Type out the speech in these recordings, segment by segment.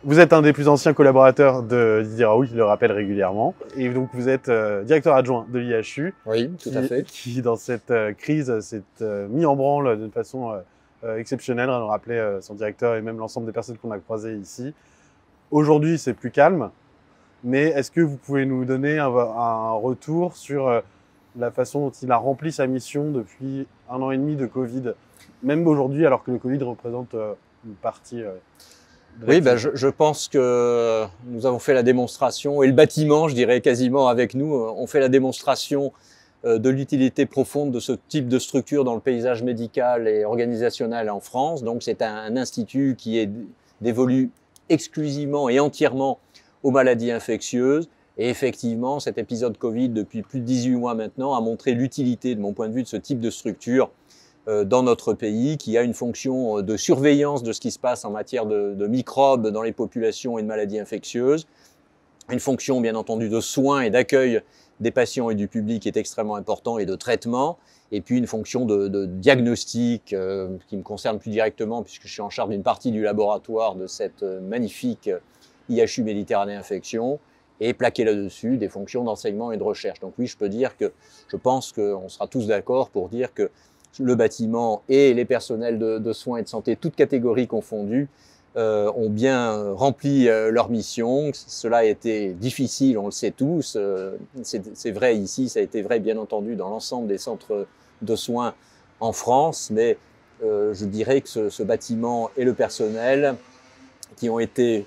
Vous êtes un des plus anciens collaborateurs de Didier Raoult, il le rappelle régulièrement. Et donc vous êtes directeur adjoint de l'IHU. Oui, tout à fait. Qui dans cette crise, s'est mis en branle d'une façon exceptionnelle, on rappelait son directeur et même l'ensemble des personnes qu'on a croisées ici. Aujourd'hui, c'est plus calme, mais est-ce que vous pouvez nous donner un retour sur la façon dont il a rempli sa mission depuis 1 an et demi de Covid, même aujourd'hui, alors que le Covid représente une partie oui, je pense que nous avons fait la démonstration, et le bâtiment, je dirais quasiment avec nous, on fait la démonstration de l'utilité profonde de ce type de structure dans le paysage médical et organisationnel en France. Donc c'est un institut qui est dévolu exclusivement et entièrement aux maladies infectieuses. Et effectivement, cet épisode Covid, depuis plus de 18 mois maintenant, a montré l'utilité, de mon point de vue, de ce type de structure dans notre pays, qui a une fonction de surveillance de ce qui se passe en matière de microbes dans les populations et de maladies infectieuses, une fonction bien entendu de soins et d'accueil des patients et du public qui est extrêmement important et de traitement, et puis une fonction de diagnostic qui me concerne plus directement puisque je suis en charge d'une partie du laboratoire de cette magnifique IHU Méditerranée Infection, et plaquer là-dessus des fonctions d'enseignement et de recherche. Donc oui, je pense qu'on sera tous d'accord pour dire que le bâtiment et les personnels de soins et de santé, toutes catégories confondues, ont bien rempli leur mission. Cela a été difficile, on le sait tous. C'est vrai ici, ça a été vrai bien entendu dans l'ensemble des centres de soins en France, mais je dirais que ce bâtiment et le personnel qui ont été,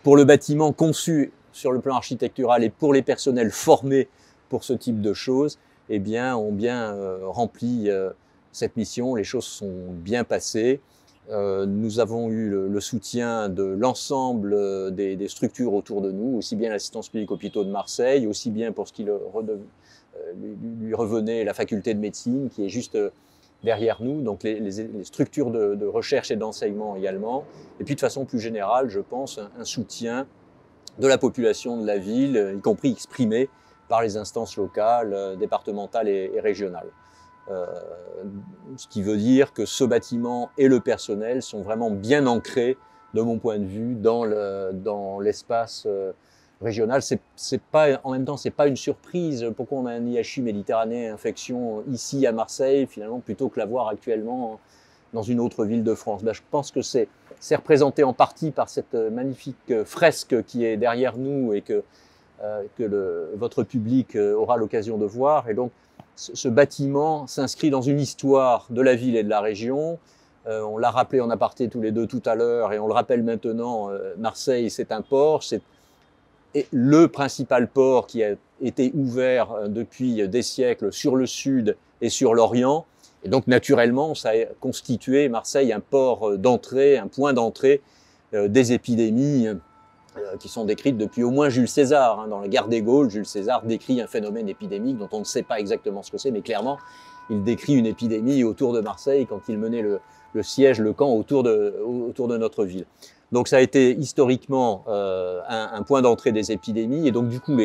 pour le bâtiment, conçus sur le plan architectural et pour les personnels formés pour ce type de choses, eh bien, ont bien rempli cette mission. Les choses sont bien passées. Nous avons eu le soutien de l'ensemble des structures autour de nous, aussi bien l'assistance publique hôpitaux de Marseille, aussi bien pour ce qui lui revenait la faculté de médecine qui est juste derrière nous, donc les structures de recherche et d'enseignement également. Et puis de façon plus générale, je pense, un soutien de la population de la ville, y compris exprimé par les instances locales, départementales et régionales. Ce qui veut dire que ce bâtiment et le personnel sont vraiment bien ancrés, de mon point de vue, dans l'espace régional. En même temps, c'est pas une surprise. Pourquoi on a un IHU Méditerranée Infection ici à Marseille, finalement, plutôt que l'avoir actuellement dans une autre ville de France? Je pense que c'est représenté en partie par cette magnifique fresque qui est derrière nous et que votre public aura l'occasion de voir. Et donc, ce bâtiment s'inscrit dans une histoire de la ville et de la région. On l'a rappelé en aparté tous les deux tout à l'heure et on le rappelle maintenant, Marseille, c'est un port. C'est le principal port qui a été ouvert depuis des siècles sur le sud et sur l'Orient. Et donc, naturellement, ça a constitué Marseille un port d'entrée, un point d'entrée des épidémies qui sont décrites depuis au moins Jules César. Dans la guerre des Gaules, Jules César décrit un phénomène épidémique dont on ne sait pas exactement ce que c'est, mais clairement, il décrit une épidémie autour de Marseille quand il menait le siège, le camp autour de notre ville. Donc ça a été historiquement un point d'entrée des épidémies, et donc du coup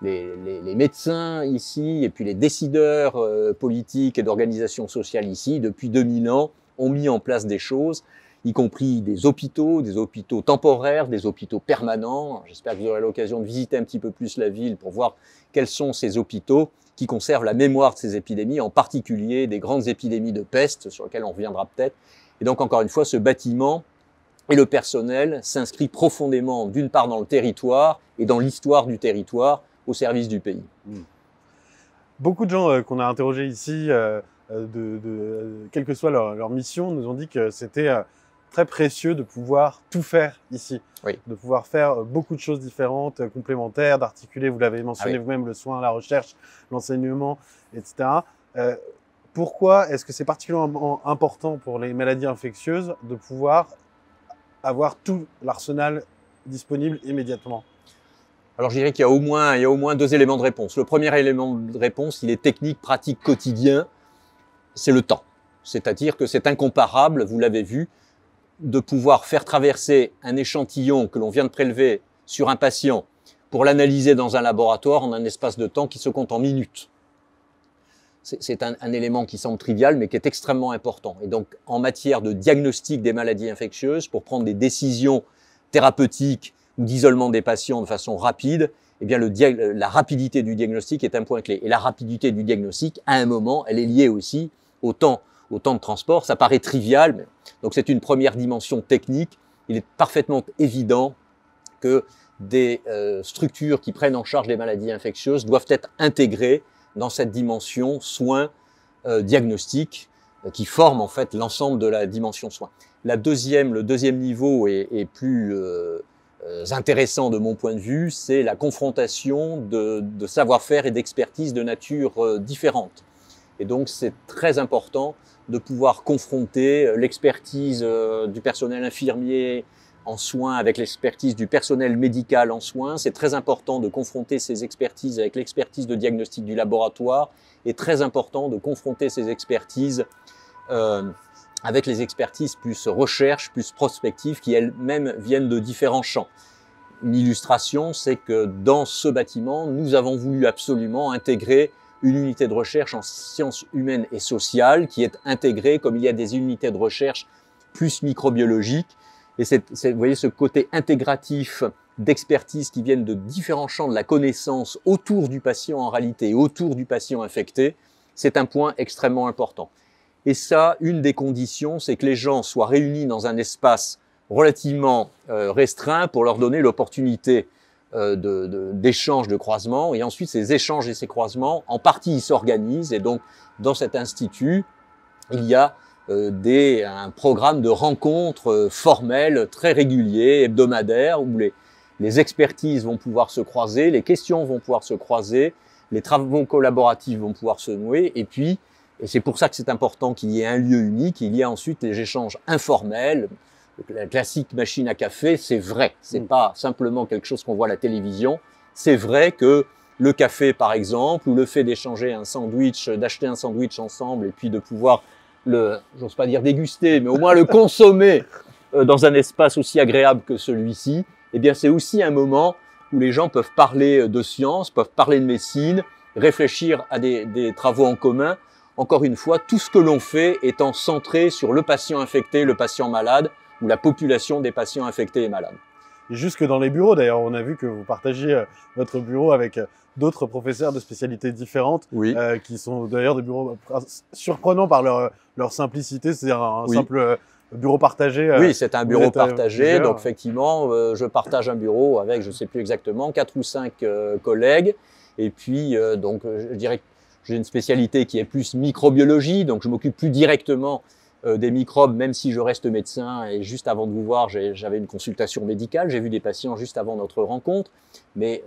les médecins ici, et puis les décideurs politiques et d'organisations sociales ici, depuis 2000 ans, ont mis en place des choses, y compris des hôpitaux temporaires, des hôpitaux permanents. J'espère que vous aurez l'occasion de visiter un petit peu plus la ville pour voir quels sont ces hôpitaux qui conservent la mémoire de ces épidémies, en particulier des grandes épidémies de peste, sur lesquelles on reviendra peut-être. Et donc, encore une fois, ce bâtiment et le personnel s'inscrit profondément, d'une part, dans le territoire et dans l'histoire du territoire, au service du pays. Beaucoup de gens qu'on a interrogés ici, quelle que soit leur mission, nous ont dit que c'était très précieux de pouvoir tout faire ici, oui. De pouvoir faire beaucoup de choses différentes, complémentaires, d'articuler, vous l'avez mentionné vous-même, le soin, la recherche, l'enseignement, etc. Pourquoi est-ce que c'est particulièrement important pour les maladies infectieuses de pouvoir avoir tout l'arsenal disponible immédiatement? Alors je dirais qu'il y a au moins 2 éléments de réponse. Le premier élément de réponse, il est technique, pratique, quotidien, c'est le temps. C'est-à-dire que c'est incomparable, vous l'avez vu, de pouvoir faire traverser un échantillon que l'on vient de prélever sur un patient pour l'analyser dans un laboratoire en un espace de temps qui se compte en minutes. C'est un élément qui semble trivial, mais qui est extrêmement important. Et donc, en matière de diagnostic des maladies infectieuses, pour prendre des décisions thérapeutique ou d'isolement des patients de façon rapide, eh bien la rapidité du diagnostic est un point clé. Et la rapidité du diagnostic, à un moment, elle est liée aussi au temps de transport. Ça paraît trivial, mais donc c'est une première dimension technique. Il est parfaitement évident que des structures qui prennent en charge les maladies infectieuses doivent être intégrées dans cette dimension soins diagnostic qui forme en fait l'ensemble de la dimension soins. Le deuxième niveau est plus intéressant de mon point de vue, c'est la confrontation de savoir-faire et d'expertise de nature différente. Et donc c'est très important de pouvoir confronter l'expertise du personnel infirmier en soins avec l'expertise du personnel médical en soins. C'est très important de confronter ces expertises avec l'expertise de diagnostic du laboratoire et très important de confronter ces expertises avec les expertises plus recherche, plus prospectives qui elles-mêmes viennent de différents champs. Une illustration, c'est que dans ce bâtiment, nous avons voulu absolument intégrer une unité de recherche en sciences humaines et sociales qui est intégrée comme il y a des unités de recherche plus microbiologiques. Et vous voyez ce côté intégratif d'expertise qui viennent de différents champs de la connaissance autour du patient en réalité, autour du patient infecté, c'est un point extrêmement important. Et ça, une des conditions, c'est que les gens soient réunis dans un espace relativement restreint pour leur donner l'opportunité d'échanges, de croisements. Et ensuite, ces échanges et ces croisements, en partie, ils s'organisent. Et donc, dans cet institut, il y a un programme de rencontres formelles, très réguliers, hebdomadaires, où les expertises vont pouvoir se croiser, les questions vont pouvoir se croiser, les travaux collaboratifs vont pouvoir se nouer. Et puis, et c'est pour ça que c'est important qu'il y ait un lieu unique, il y a ensuite les échanges informels. La classique machine à café, c'est vrai. C'est pas simplement quelque chose qu'on voit à la télévision. C'est vrai que le café, par exemple, ou le fait d'échanger un sandwich, d'acheter un sandwich ensemble et puis de pouvoir j'ose pas dire déguster, mais au moins le consommer dans un espace aussi agréable que celui-ci, eh bien, c'est aussi un moment où les gens peuvent parler de science, peuvent parler de médecine, réfléchir à des travaux en commun. Encore une fois, tout ce que l'on fait étant centré sur le patient infecté, le patient malade, ou la population des patients infectés et malades. Et jusque dans les bureaux, d'ailleurs, on a vu que vous partagiez votre bureau avec d'autres professeurs de spécialités différentes, oui. Qui sont d'ailleurs des bureaux surprenants par leur simplicité, c'est-à-dire un simple bureau partagé. Oui, c'est un bureau partagé, donc effectivement, je partage un bureau avec, je ne sais plus exactement, 4 ou 5 collègues, et puis donc je dirais que j'ai une spécialité qui est plus microbiologie, donc je m'occupe plus directement des microbes, même si je reste médecin. Et juste avant de vous voir, j'avais une consultation médicale, j'ai vu des patients juste avant notre rencontre. Mais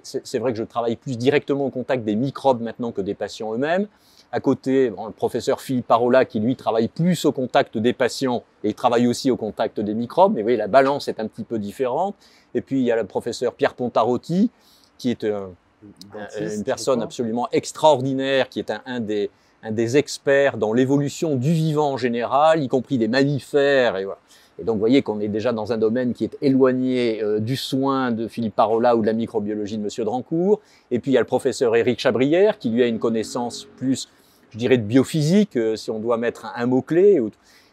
c'est vrai que je travaille plus directement au contact des microbes maintenant que des patients eux-mêmes. À côté, le professeur Philippe Parola, qui lui travaille plus au contact des patients et travaille aussi au contact des microbes. Mais vous voyez, la balance est un petit peu différente. Et puis, il y a le professeur Pierre Pontarotti, qui est une personne absolument extraordinaire, qui est un des experts dans l'évolution du vivant en général, y compris des mammifères. Et, voilà. Et donc, vous voyez qu'on est déjà dans un domaine qui est éloigné du soin de Philippe Parola ou de la microbiologie de Monsieur Drancourt. Et puis, il y a le professeur Éric Chabrière, qui lui a une connaissance plus, je dirais, de biophysique, si on doit mettre un mot-clé.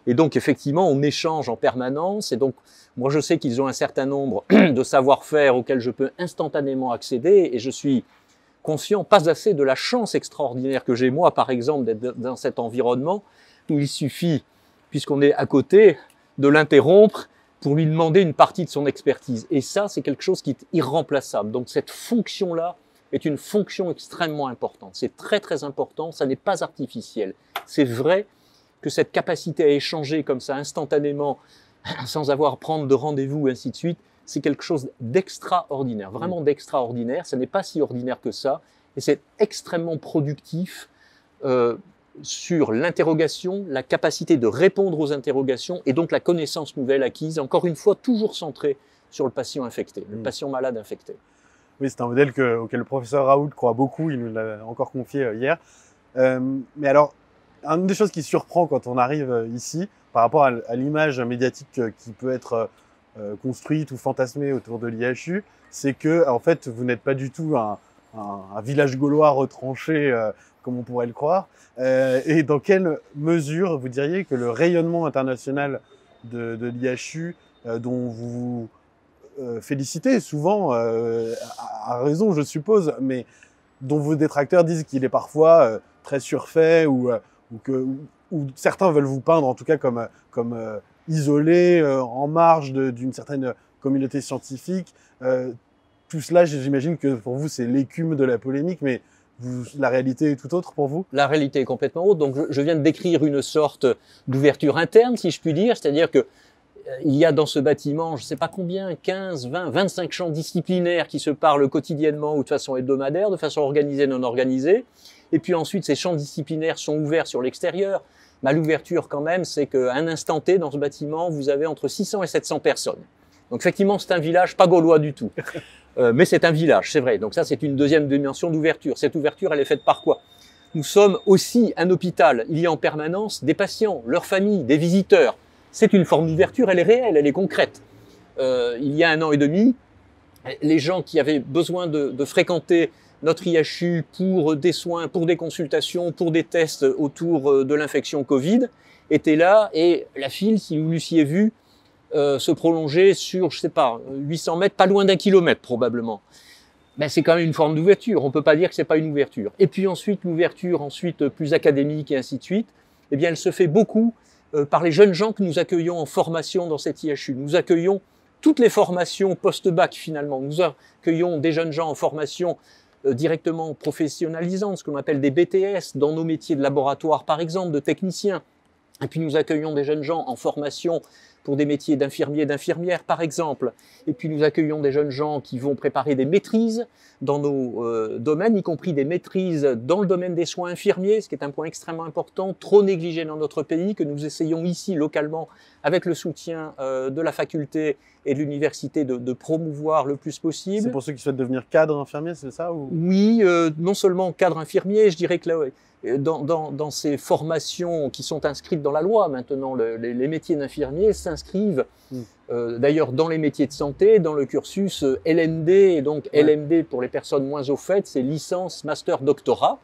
Et donc, effectivement, on échange en permanence. Et donc, moi, je sais qu'ils ont un certain nombre de savoir-faire auxquels je peux instantanément accéder. Et je suis conscient, pas assez, de la chance extraordinaire que j'ai, moi, par exemple, d'être dans cet environnement où il suffit, puisqu'on est à côté, de l'interrompre pour lui demander une partie de son expertise. Et ça, c'est quelque chose qui est irremplaçable. Donc, cette fonction-là est une fonction extrêmement importante. C'est très, très important. Ça n'est pas artificiel. C'est vrai que cette capacité à échanger comme ça, instantanément, sans avoir à prendre de rendez-vous, ainsi de suite, c'est quelque chose d'extraordinaire, vraiment d'extraordinaire. Ce n'est pas si ordinaire que ça, et c'est extrêmement productif sur l'interrogation, la capacité de répondre aux interrogations, et donc la connaissance nouvelle acquise, encore une fois, toujours centrée sur le patient infecté, le patient malade infecté. Oui, c'est un modèle auquel le professeur Raoult croit beaucoup, il nous l'a encore confié hier. Mais alors, une des choses qui surprend quand on arrive ici, par rapport à l'image médiatique qui peut être construite ou fantasmée autour de l'IHU, c'est que en fait, vous n'êtes pas du tout un village gaulois retranché, comme on pourrait le croire. Et dans quelle mesure vous diriez que le rayonnement international de l'IHU, dont vous félicité, souvent, à raison, je suppose, mais dont vos détracteurs disent qu'il est parfois très surfait ou certains veulent vous peindre, en tout cas, comme isolé, en marge d'une certaine communauté scientifique. Tout cela, j'imagine que pour vous, c'est l'écume de la polémique, mais la réalité est tout autre pour vous? La réalité est complètement autre. Donc, je viens de décrire une sorte d'ouverture interne, si je puis dire, c'est-à-dire que il y a dans ce bâtiment, je ne sais pas combien, 15, 20, 25 champs disciplinaires qui se parlent quotidiennement ou de façon hebdomadaire, de façon organisée, non organisée. Et puis ensuite, ces champs disciplinaires sont ouverts sur l'extérieur. Mais l'ouverture, quand même, c'est qu'à un instant T, dans ce bâtiment, vous avez entre 600 et 700 personnes. Donc effectivement, c'est un village pas gaulois du tout. Mais c'est un village, c'est vrai. Donc ça, c'est une deuxième dimension d'ouverture. Cette ouverture, elle est faite par quoi? Nous sommes aussi un hôpital. Il y a en permanence des patients, leurs familles, des visiteurs. C'est une forme d'ouverture, elle est réelle, elle est concrète. Il y a 1 an et demi, les gens qui avaient besoin de fréquenter notre IHU pour des soins, pour des consultations, pour des tests autour de l'infection Covid, étaient là et la file, si vous l'eussiez vu, se prolongeait sur, je sais pas, 800 mètres, pas loin d'1 kilomètre probablement. Ben, c'est quand même une forme d'ouverture, on peut pas dire que c'est pas une ouverture. Et puis ensuite, l'ouverture plus académique et ainsi de suite, eh bien, elle se fait beaucoup par les jeunes gens que nous accueillons en formation dans cette IHU. Nous accueillons toutes les formations post-bac finalement. Nous accueillons des jeunes gens en formation directement professionnalisantes, ce qu'on appelle des BTS, dans nos métiers de laboratoire par exemple, de techniciens. Et puis nous accueillons des jeunes gens en formation pour des métiers d'infirmiers et d'infirmières par exemple. Et puis nous accueillons des jeunes gens qui vont préparer des maîtrises dans nos domaines, y compris des maîtrises dans le domaine des soins infirmiers, ce qui est un point extrêmement important, trop négligé dans notre pays, que nous essayons ici localement, avec le soutien de la faculté et de l'université, de promouvoir le plus possible. C'est pour ceux qui souhaitent devenir cadre infirmier, c'est ça ou... Oui, non seulement cadre infirmier, je dirais que là, dans ces formations qui sont inscrites dans la loi maintenant, les métiers d'infirmier s'inscrivent d'ailleurs dans les métiers de santé, dans le cursus LMD, et donc LMD pour les personnes moins au fait, c'est licence, master, doctorat.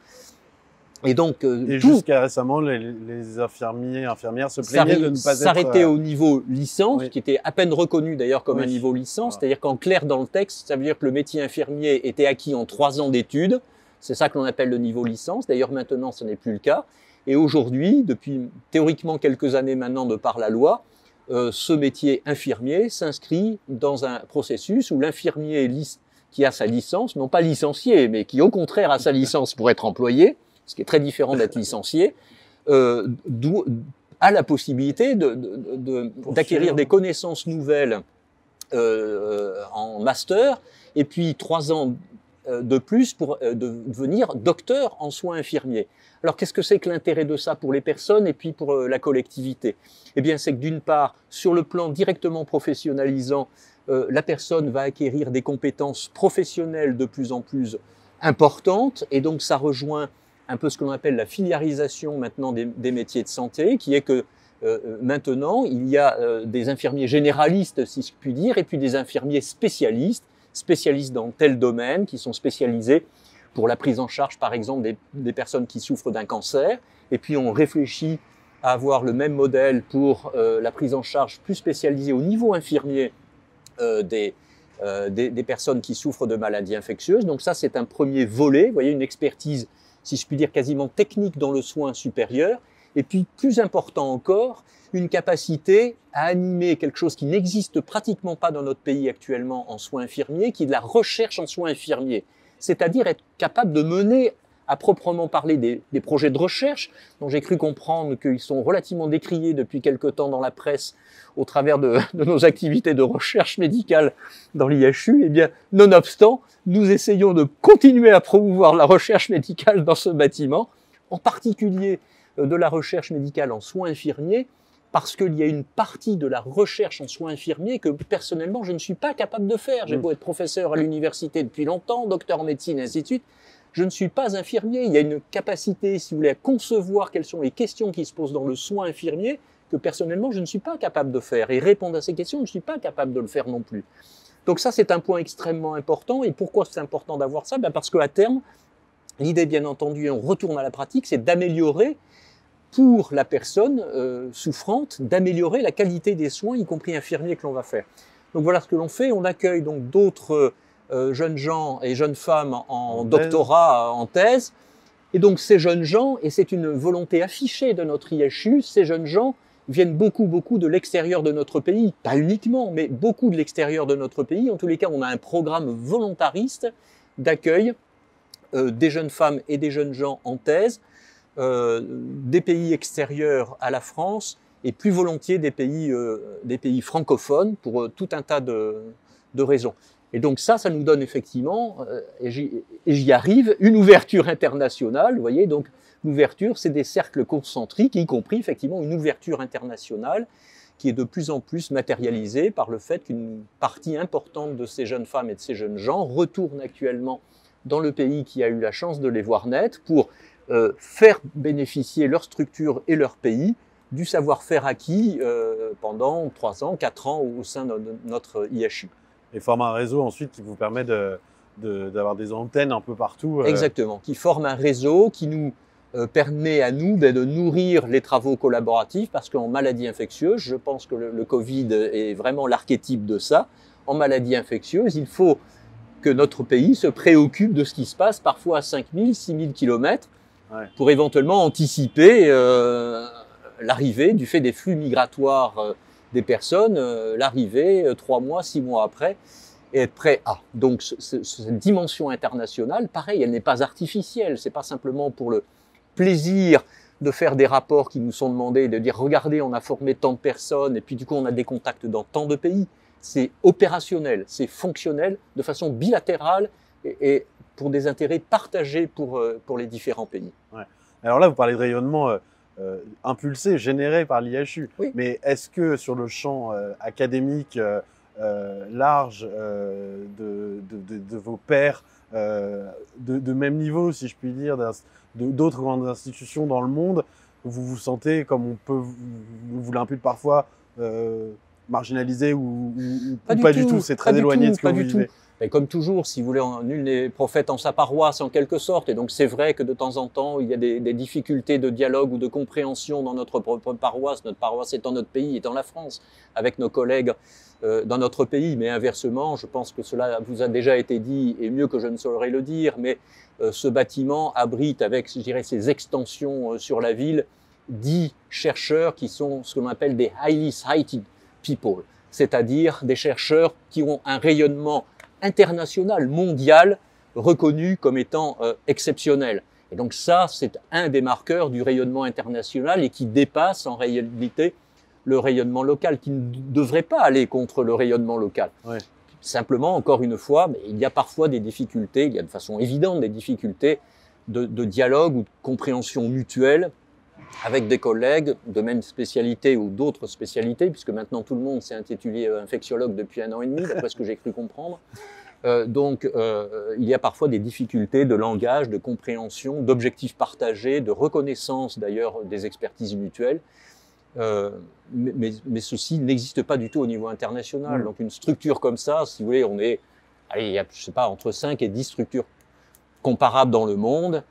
Et donc, jusqu'à récemment, les infirmiers et infirmières se plaignaient de ne pas s'arrêter au niveau licence, oui. qui était à peine reconnu d'ailleurs comme un niveau licence, c'est-à-dire qu'en clair dans le texte, ça veut dire que le métier infirmier était acquis en 3 ans d'études. C'est ça que l'on appelle le niveau licence. D'ailleurs, maintenant, ce n'est plus le cas. Et aujourd'hui, depuis théoriquement quelques années maintenant de par la loi, ce métier infirmier s'inscrit dans un processus où l'infirmier qui a sa licence, non pas licencié, mais qui au contraire a sa licence pour être employé, ce qui est très différent d'être licencié, a la possibilité d'acquérir des connaissances nouvelles en master, et puis 3 ans de plus pour devenir docteur en soins infirmiers. Alors qu'est-ce que c'est que l'intérêt de ça pour les personnes et puis pour la collectivité? Eh bien c'est que d'une part, sur le plan directement professionnalisant, la personne va acquérir des compétences professionnelles de plus en plus importantes, et donc ça rejoint un peu ce que l'on appelle la filiarisation maintenant des métiers de santé, qui est que maintenant il y a des infirmiers généralistes, si je puis dire, et puis des infirmiers spécialistes dans tel domaine, qui sont spécialisés pour la prise en charge, par exemple, des personnes qui souffrent d'un cancer. Et puis on réfléchit à avoir le même modèle pour la prise en charge plus spécialisée au niveau infirmier des personnes qui souffrent de maladies infectieuses. Donc ça, c'est un premier volet, vous voyez, une expertise, si je puis dire, quasiment technique dans le soin supérieur. Et puis, plus important encore, une capacité à animer quelque chose qui n'existe pratiquement pas dans notre pays actuellement en soins infirmiers, qui est de la recherche en soins infirmiers. C'est-à-dire être capable de mener, à proprement parler, des projets de recherche, dont j'ai cru comprendre qu'ils sont relativement décriés depuis quelque temps dans la presse, au travers de nos activités de recherche médicale dans l'IHU. Eh bien, nonobstant, nous essayons de continuer à promouvoir la recherche médicale dans ce bâtiment, en particulier de la recherche médicale en soins infirmiers, parce qu'il y a une partie de la recherche en soins infirmiers que personnellement je ne suis pas capable de faire. J'ai beau être professeur à l'université depuis longtemps, docteur en médecine, et ainsi de suite, je ne suis pas infirmier. Il y a une capacité, si vous voulez, à concevoir quelles sont les questions qui se posent dans le soin infirmier que personnellement je ne suis pas capable de faire. Et répondre à ces questions, je ne suis pas capable de le faire non plus. Donc ça, c'est un point extrêmement important. Et pourquoi c'est important d'avoir ça? Parce qu'à terme, l'idée, bien entendu, et on retourne à la pratique, c'est d'améliorer pour la personne souffrante, d'améliorer la qualité des soins, y compris infirmiers, que l'on va faire. Donc voilà ce que l'on fait. On accueille donc d'autres jeunes gens et jeunes femmes en doctorat, en thèse. Et donc ces jeunes gens, et c'est une volonté affichée de notre IHU, ces jeunes gens viennent beaucoup de l'extérieur de notre pays. Pas uniquement, mais beaucoup de l'extérieur de notre pays. En tous les cas, on a un programme volontariste d'accueil des jeunes femmes et des jeunes gens en thèse, des pays extérieurs à la France, et plus volontiers des pays francophones pour tout un tas de raisons. Et donc ça nous donne effectivement, et j'y arrive, une ouverture internationale. Vous voyez, donc l'ouverture, c'est des cercles concentriques, y compris effectivement une ouverture internationale qui est de plus en plus matérialisée par le fait qu'une partie importante de ces jeunes femmes et de ces jeunes gens retournent actuellement dans le pays qui a eu la chance de les voir naître pour faire bénéficier leur structure et leur pays du savoir-faire acquis pendant 3 ans, 4 ans au sein de notre IHU. Et forme un réseau ensuite qui vous permet d'avoir des antennes un peu partout. Exactement, qui forme un réseau qui nous permet à nous de nourrir les travaux collaboratifs, parce qu'en maladie infectieuse, je pense que le Covid est vraiment l'archétype de ça. En maladie infectieuse, il faut que notre pays se préoccupe de ce qui se passe parfois à 5000, 6000 km pour éventuellement anticiper l'arrivée, du fait des flux migratoires des personnes, l'arrivée 3 mois, 6 mois après, et être prêt à. Donc cette dimension internationale, pareil, elle n'est pas artificielle, c'est pas simplement pour le plaisir de faire des rapports qui nous sont demandés, de dire regardez, on a formé tant de personnes, et puis du coup on a des contacts dans tant de pays. C'est opérationnel, c'est fonctionnel, de façon bilatérale, et pour des intérêts partagés pour les différents pays. Ouais. Alors là, vous parlez de rayonnement impulsé, généré par l'IHU. Oui. Mais est-ce que sur le champ académique large de vos pairs, de même niveau, si je puis dire, d'autres grandes institutions dans le monde, vous vous sentez, comme on peut vous l'impute parfois, marginalisé ou pas du tout, c'est très éloigné de ce que vous vivez? Mais comme toujours, si vous voulez, nul n'est prophète en sa paroisse en quelque sorte, et donc c'est vrai que de temps en temps, il y a des difficultés de dialogue ou de compréhension dans notre propre paroisse, notre paroisse étant notre pays, étant la France, avec nos collègues dans notre pays, mais inversement, je pense que cela vous a déjà été dit, et mieux que je ne saurais le dire, mais ce bâtiment abrite avec, je dirais, ses extensions sur la ville, 10 chercheurs qui sont ce qu'on appelle des highly cited people, c'est-à-dire des chercheurs qui ont un rayonnement international, mondial, reconnu comme étant exceptionnel. Et donc ça, c'est un des marqueurs du rayonnement international et qui dépasse en réalité le rayonnement local, qui ne devrait pas aller contre le rayonnement local. Ouais. Simplement, encore une fois, mais il y a parfois des difficultés, il y a de façon évidente des difficultés de dialogue ou de compréhension mutuelle avec des collègues de même spécialité ou d'autres spécialités, puisque maintenant tout le monde s'est intitulé infectiologue depuis 1 an et demi, d'après ce que j'ai cru comprendre. Donc, il y a parfois des difficultés de langage, de compréhension, d'objectifs partagés, de reconnaissance d'ailleurs des expertises mutuelles. Mais ceci n'existe pas du tout au niveau international. Donc, une structure comme ça, si vous voulez, on est, allez, il y a, je sais pas, entre 5 et 10 structures comparables dans le monde.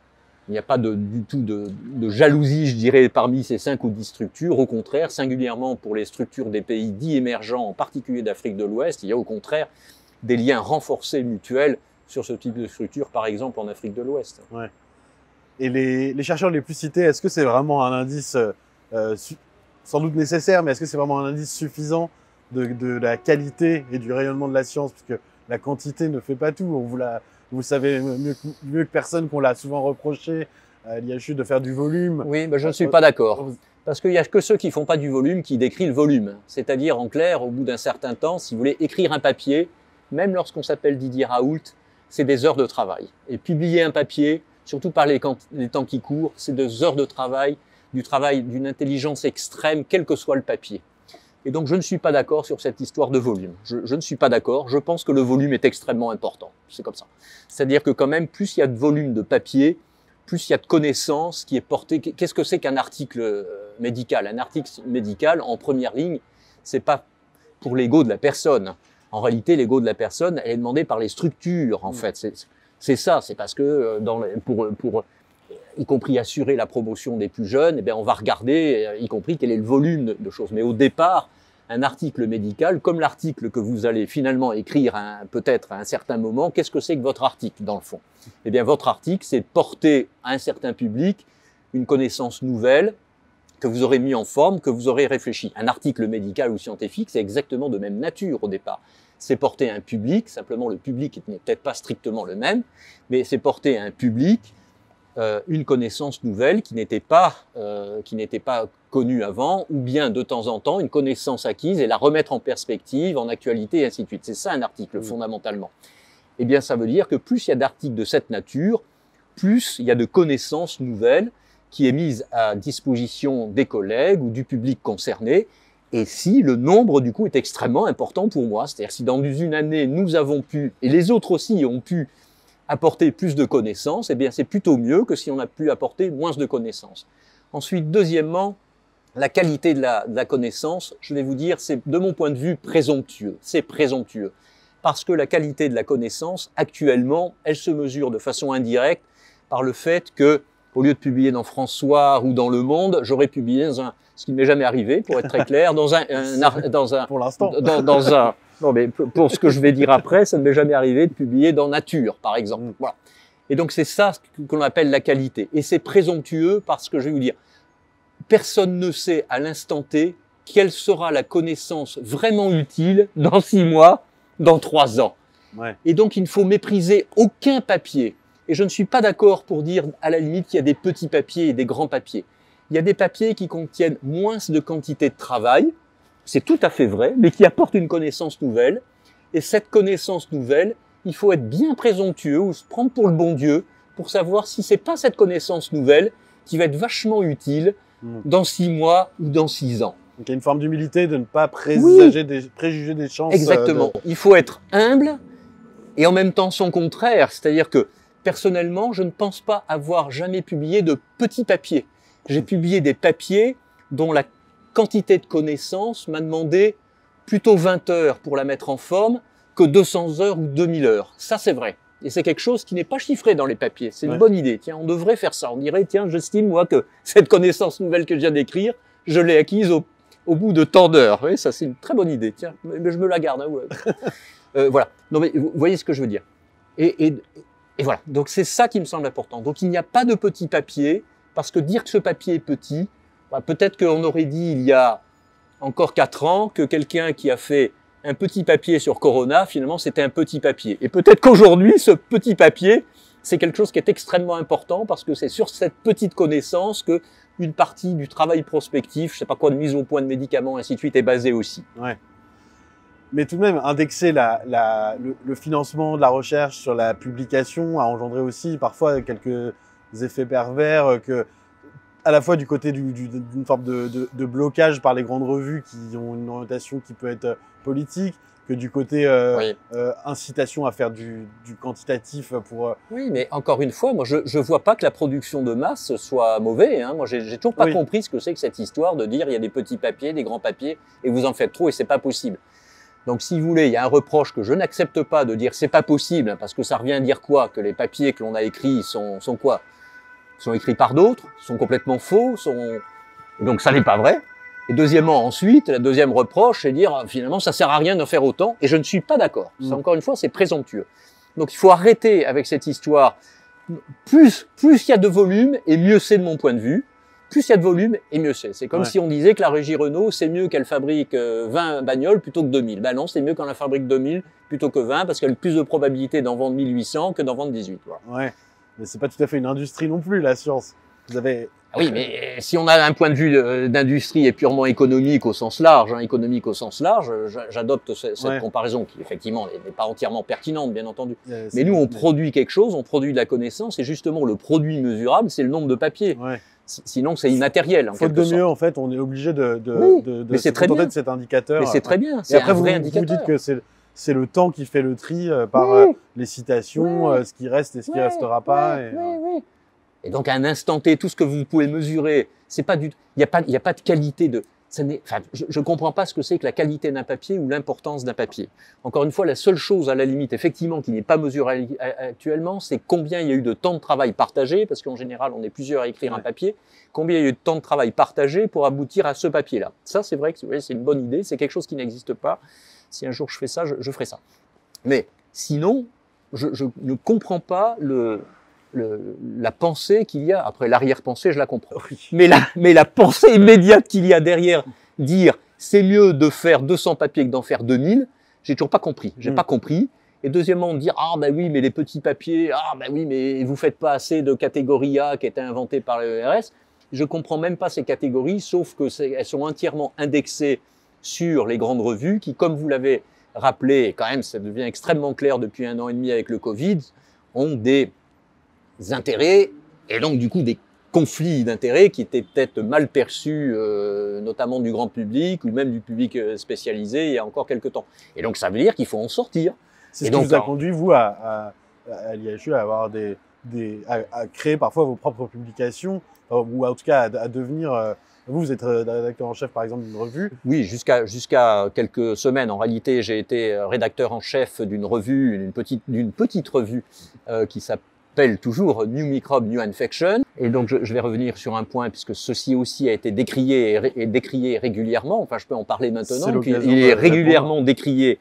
Il n'y a pas du tout de jalousie, je dirais, parmi ces 5 ou 10 structures. Au contraire, singulièrement pour les structures des pays dits émergents, en particulier d'Afrique de l'Ouest, il y a au contraire des liens renforcés mutuels sur ce type de structure, par exemple en Afrique de l'Ouest. Ouais. Et les chercheurs les plus cités, est-ce que c'est vraiment un indice sans doute nécessaire, mais est-ce que c'est vraiment un indice suffisant de la qualité et du rayonnement de la science, puisque la quantité ne fait pas tout. Vous savez mieux que personne qu'on l'a souvent reproché à l'IHU de faire du volume. Oui, mais je ne suis pas d'accord. Parce qu'il n'y a que ceux qui ne font pas du volume qui décrivent le volume. C'est-à-dire, en clair, au bout d'un certain temps, si vous voulez écrire un papier, même lorsqu'on s'appelle Didier Raoult, c'est des heures de travail. Et publier un papier, surtout par les temps qui courent, c'est des heures de travail, du travail d'une intelligence extrême, quel que soit le papier. Et donc, je ne suis pas d'accord sur cette histoire de volume. Je ne suis pas d'accord. Je pense que le volume est extrêmement important. C'est comme ça. C'est-à-dire que quand même, plus il y a de volume de papier, plus il y a de connaissances qui est portée. Qu'est-ce que c'est qu'un article médical? Un article médical, en première ligne, c'est pas pour l'ego de la personne. En réalité, l'ego de la personne, elle est demandée par les structures, en fait. C'est ça. C'est parce que pour y compris assurer la promotion des plus jeunes, eh bien, on va regarder, y compris quel est le volume de choses. Mais au départ, un article médical, comme l'article que vous allez finalement écrire peut-être à un certain moment. Qu'est-ce que c'est que votre article, dans le fond? Eh bien, votre article, c'est de porter à un certain public une connaissance nouvelle que vous aurez mis en forme, que vous aurez réfléchi. Un article médical ou scientifique, c'est exactement de même nature au départ. C'est porter à un public, simplement le public n'est peut-être pas strictement le même, mais c'est porter à un public une connaissance nouvelle qui n'était pas connue avant, ou bien de temps en temps une connaissance acquise et la remettre en perspective, en actualité, et ainsi de suite. C'est ça un article fondamentalement. Eh bien, ça veut dire que plus il y a d'articles de cette nature, plus il y a de connaissances nouvelles qui est mise à disposition des collègues ou du public concerné, et si le nombre du coup est extrêmement important pour moi, c'est-à-dire si dans une année nous avons pu, et les autres aussi ont pu apporter plus de connaissances, eh bien c'est plutôt mieux que si on a pu apporter moins de connaissances. Ensuite, deuxièmement, la qualité de la connaissance, je vais vous dire, c'est de mon point de vue présomptueux. C'est présomptueux. Parce que la qualité de la connaissance, actuellement, elle se mesure de façon indirecte par le fait que, au lieu de publier dans François ou dans Le Monde, j'aurais publié dans ce qui ne m'est jamais arrivé, pour être très clair, dans un pour l'instant. Non, mais pour ce que je vais dire après, ça ne m'est jamais arrivé de publier dans Nature, par exemple. Voilà. Et donc, c'est ça qu'on appelle la qualité. Et c'est présomptueux parce que, je vais vous dire, personne ne sait à l'instant T quelle sera la connaissance vraiment utile dans 6 mois, dans 3 ans. Ouais. Et donc, il ne faut mépriser aucun papier. Et je ne suis pas d'accord pour dire, à la limite, qu'il y a des petits papiers et des grands papiers. Il y a des papiers qui contiennent moins de quantité de travail, c'est tout à fait vrai, mais qui apportent une connaissance nouvelle. Et cette connaissance nouvelle, il faut être bien présomptueux ou se prendre pour le bon Dieu pour savoir si c'est pas cette connaissance nouvelle qui va être vachement utile dans 6 mois ou dans 6 ans. Donc il y a une forme d'humilité de ne pas préjuger des chances. Exactement. Il faut être humble et en même temps son contraire. C'est-à-dire que personnellement, je ne pense pas avoir jamais publié de petits papiers. J'ai publié des papiers dont la quantité de connaissances m'a demandé plutôt 20 heures pour la mettre en forme que 200 heures ou 2000 heures. Ça, c'est vrai. Et c'est quelque chose qui n'est pas chiffré dans les papiers. C'est une bonne idée. Tiens, on devrait faire ça. On dirait, tiens, j'estime, moi, que cette connaissance nouvelle que je viens d'écrire, je l'ai acquise au bout de tant d'heures. Oui, ça, c'est une très bonne idée. Tiens, mais je me la garde. Hein, ouais. Voilà. Non, mais vous voyez ce que je veux dire. Et voilà. Donc, c'est ça qui me semble important. Donc, il n'y a pas de petit papier, parce que dire que ce papier est petit, bah, peut-être qu'on aurait dit il y a encore 4 ans que quelqu'un qui a fait un petit papier sur Corona, finalement, c'était un petit papier. Et peut-être qu'aujourd'hui, ce petit papier, c'est quelque chose qui est extrêmement important parce que c'est sur cette petite connaissance que une partie du travail prospectif, je sais pas quoi, de mise au point de médicaments, ainsi de suite, est basée aussi. Ouais. Mais tout de même, indexer le financement de la recherche sur la publication a engendré aussi parfois quelques effets pervers que, à la fois du côté d'une forme de blocage par les grandes revues qui ont une orientation qui peut être politique, que du côté incitation à faire du quantitatif pour... Oui, mais encore une fois, moi je vois pas que la production de masse soit mauvais. Hein. Moi j'ai toujours pas compris ce que c'est que cette histoire de dire il y a des petits papiers, des grands papiers, et vous en faites trop et c'est pas possible. Donc si vous voulez, il y a un reproche que je n'accepte pas de dire c'est pas possible, parce que ça revient à dire quoi? Que les papiers que l'on a écrits sont quoi? Sont écrits par d'autres, sont complètement faux, donc ça n'est pas vrai. Et deuxièmement, ensuite, la deuxième reproche, c'est dire finalement ça sert à rien d'en faire autant, et je ne suis pas d'accord. Encore une fois, c'est présomptueux. Donc il faut arrêter avec cette histoire. Plus il y a de volume, et mieux c'est de mon point de vue. Plus il y a de volume, et mieux c'est. C'est comme si on disait que la régie Renault, c'est mieux qu'elle fabrique 20 bagnoles plutôt que 2000. Ben non, c'est mieux qu'elle en fabrique 2000 plutôt que 20, parce qu'elle a plus de probabilité d'en vendre 1800 que d'en vendre 18. Voilà. Ouais. Mais c'est pas tout à fait une industrie non plus, la science. Vous avez... Oui, mais si on a un point de vue d'industrie et purement économique au sens large, j'adopte cette comparaison qui, effectivement, n'est pas entièrement pertinente, bien entendu. Mais nous, on produit quelque chose, on produit de la connaissance, et justement, le produit mesurable, c'est le nombre de papiers. Ouais. Sinon, c'est immatériel, en quelque sorte. Faute de mieux, en fait, on est obligé de se contenter de cet indicateur. Mais c'est très bien, c'est un vrai indicateur. Vous dites que c'est le temps qui fait le tri par les citations, ce qui reste et ce qui restera pas. Et donc, à un instant T, tout ce que vous pouvez mesurer, c'est pas il n'y a pas de qualité de, enfin, je ne comprends pas ce que c'est que la qualité d'un papier ou l'importance d'un papier. Encore une fois, la seule chose, à la limite, effectivement, qui n'est pas mesurée actuellement, c'est combien il y a eu de temps de travail partagé, parce qu'en général, on est plusieurs à écrire un papier, combien il y a eu de temps de travail partagé pour aboutir à ce papier-là. Ça, c'est vrai que c'est une bonne idée, c'est quelque chose qui n'existe pas. Si un jour je fais ça, je ferai ça. Mais sinon, je ne comprends pas la pensée qu'il y a. Après, l'arrière-pensée, je la comprends. Oui. Mais la pensée immédiate qu'il y a derrière, dire c'est mieux de faire 200 papiers que d'en faire 2000, j'ai toujours pas compris. J'ai pas compris. Et deuxièmement, dire ah ben oui, mais les petits papiers, ah ben oui, mais vous faites pas assez de catégorie A qui a été inventée par l'ERS. Je comprends même pas ces catégories, sauf que elles sont entièrement indexées sur les grandes revues qui, comme vous l'avez rappelé, et quand même ça devient extrêmement clair depuis 1 an et demi avec le Covid, ont des intérêts et donc du coup des conflits d'intérêts qui étaient peut-être mal perçus, notamment du grand public ou même du public spécialisé il y a encore quelques temps. Et donc ça veut dire qu'il faut en sortir. C'est ce qui vous a conduit, vous, à l'IHU, à avoir à créer parfois vos propres publications, ou en tout cas à devenir... Vous êtes rédacteur en chef, par exemple, d'une revue. Oui, jusqu'à quelques semaines. En réalité, j'ai été rédacteur en chef d'une revue, d'une petite revue qui s'appelle toujours New Microbe, New Infection. Et donc, je vais revenir sur un point, puisque ceci aussi a été décrié et décrié régulièrement. Enfin, je peux en parler maintenant. Il est régulièrement décrié.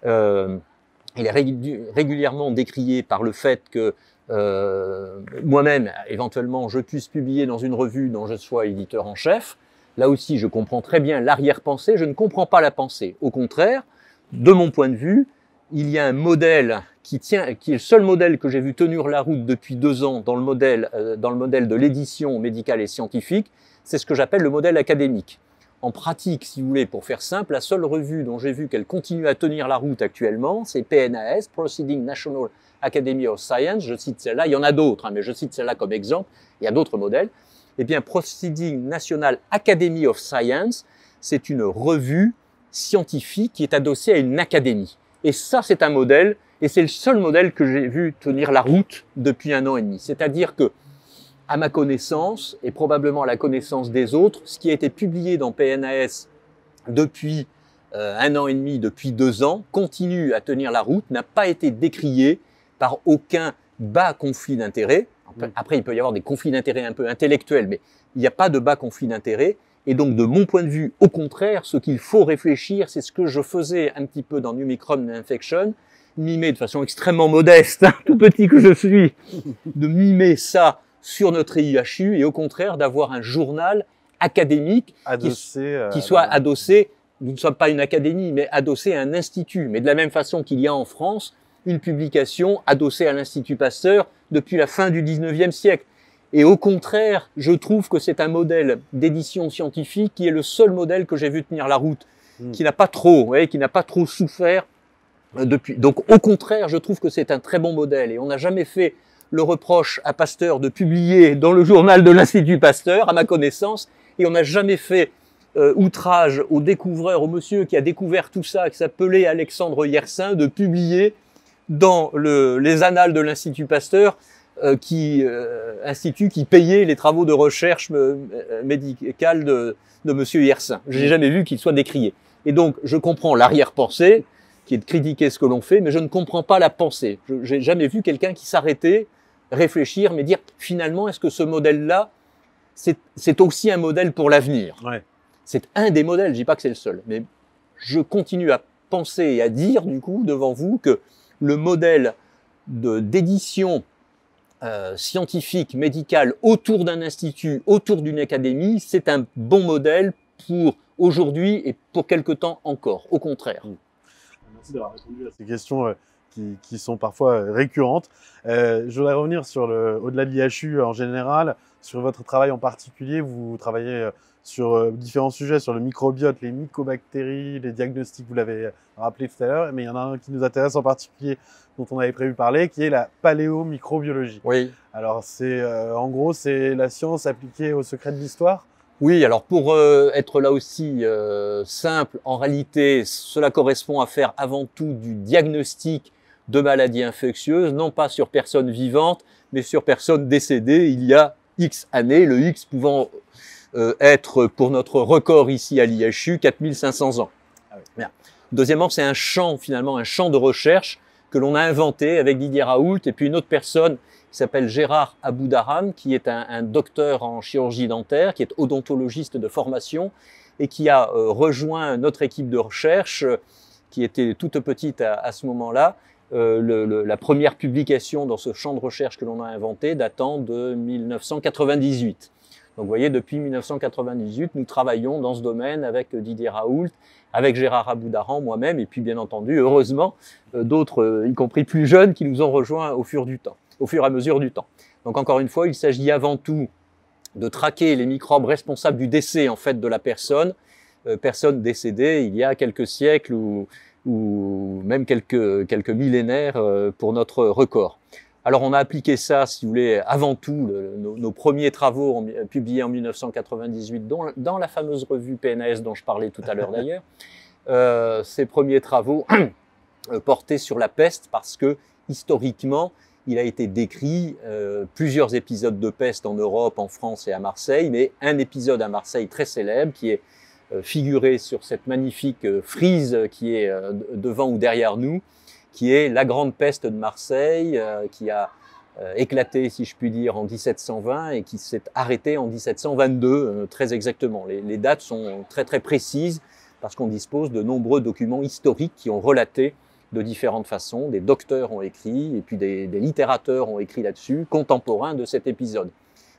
Il est régulièrement décrié par le fait que moi-même, éventuellement, je puisse publier dans une revue dont je sois éditeur en chef. Là aussi, je comprends très bien l'arrière-pensée, je ne comprends pas la pensée. Au contraire, de mon point de vue, il y a un modèle qui est le seul modèle que j'ai vu tenir la route depuis 2 ans dans le modèle de l'édition médicale et scientifique, c'est ce que j'appelle le modèle académique. En pratique, si vous voulez, pour faire simple, la seule revue dont j'ai vu qu'elle continue à tenir la route actuellement, c'est PNAS, Proceeding National Academy of Science, je cite celle-là, il y en a d'autres, mais je cite celle-là comme exemple, il y a d'autres modèles. Eh bien, Proceeding National Academy of Science, c'est une revue scientifique qui est adossée à une académie. Et ça, c'est un modèle, et c'est le seul modèle que j'ai vu tenir la route depuis 1 an et demi. C'est-à-dire que, à ma connaissance, et probablement à la connaissance des autres, ce qui a été publié dans PNAS depuis 1 an et demi, depuis 2 ans, continue à tenir la route, n'a pas été décrié par aucun bas conflit d'intérêts. Après, il peut y avoir des conflits d'intérêts un peu intellectuels, mais il n'y a pas de bas conflit d'intérêts. Et donc, de mon point de vue, au contraire, ce qu'il faut réfléchir, c'est ce que je faisais un petit peu dans New Microbe Infection, mimer de façon extrêmement modeste, tout petit que je suis, de mimer ça sur notre IHU et au contraire d'avoir un journal académique qui soit adossé, nous ne sommes pas une académie, mais adossé à un institut. Mais de la même façon qu'il y a en France une publication adossée à l'Institut Pasteur depuis la fin du 19e siècle. Et au contraire, je trouve que c'est un modèle d'édition scientifique qui est le seul modèle que j'ai vu tenir la route, qui n'a pas trop souffert depuis. Donc au contraire, je trouve que c'est un très bon modèle et on n'a jamais fait le reproche à Pasteur de publier dans le journal de l'Institut Pasteur, à ma connaissance, et on n'a jamais fait outrage au découvreur, au monsieur qui a découvert tout ça, qui s'appelait Alexandre Yersin, de publier dans les annales de l'Institut Pasteur, institut qui payait les travaux de recherche médicale de monsieur Yersin. J'ai jamais vu qu'il soit décrié. Et donc, je comprends l'arrière-pensée, qui est de critiquer ce que l'on fait, mais je ne comprends pas la pensée. J'ai jamais vu quelqu'un qui s'arrêtait, réfléchir, mais dire, finalement, est-ce que ce modèle-là, c'est aussi un modèle pour l'avenir? Ouais. C'est un des modèles, je dis pas que c'est le seul, mais je continue à penser et à dire, du coup, devant vous, que le modèle d'édition scientifique, médicale, autour d'un institut, autour d'une académie, c'est un bon modèle pour aujourd'hui et pour quelque temps encore, au contraire. Merci d'avoir répondu à ces questions qui sont parfois récurrentes. Je voudrais revenir sur au-delà de l'IHU en général, sur votre travail en particulier. Vous travaillez sur différents sujets, sur le microbiote, les mycobactéries, les diagnostics, vous l'avez rappelé tout à l'heure, mais il y en a un qui nous intéresse en particulier, dont on avait prévu de parler, qui est la paléomicrobiologie. Oui. Alors, en gros, c'est la science appliquée au secret de l'histoire. Oui, alors pour être là aussi simple, en réalité, cela correspond à faire avant tout du diagnostic de maladies infectieuses, non pas sur personnes vivantes, mais sur personnes décédées il y a X années, le X pouvant être, pour notre record ici à l'IHU, 4500 ans. Ah oui. Bien. Deuxièmement, c'est un champ, finalement, un champ de recherche que l'on a inventé avec Didier Raoult et puis une autre personne qui s'appelle Gérard Aboudarham, qui est un docteur en chirurgie dentaire, qui est odontologiste de formation et qui a rejoint notre équipe de recherche, qui était toute petite à ce moment-là. La première publication dans ce champ de recherche que l'on a inventé datant de 1998. Donc vous voyez, depuis 1998, nous travaillons dans ce domaine avec Didier Raoult, avec Gérard Aboudarham, moi-même, et puis bien entendu, heureusement, d'autres, y compris plus jeunes, qui nous ont rejoints au fur et à mesure du temps. Donc encore une fois, il s'agit avant tout de traquer les microbes responsables du décès en fait de la personne décédée il y a quelques siècles ou même quelques millénaires pour notre record. Alors on a appliqué ça, si vous voulez, avant tout, nos premiers travaux publiés en 1998 dans la fameuse revue PNAS dont je parlais tout à l'heure d'ailleurs. Ces premiers travaux portaient sur la peste parce que historiquement, il a été décrit plusieurs épisodes de peste en Europe, en France et à Marseille, mais un épisode à Marseille très célèbre qui est figuré sur cette magnifique frise qui est devant ou derrière nous, qui est la grande peste de Marseille, qui a éclaté, si je puis dire, en 1720 et qui s'est arrêtée en 1722, très exactement. Les dates sont très très précises parce qu'on dispose de nombreux documents historiques qui ont relaté de différentes façons. Des docteurs ont écrit et puis des littérateurs ont écrit là-dessus, contemporains de cet épisode.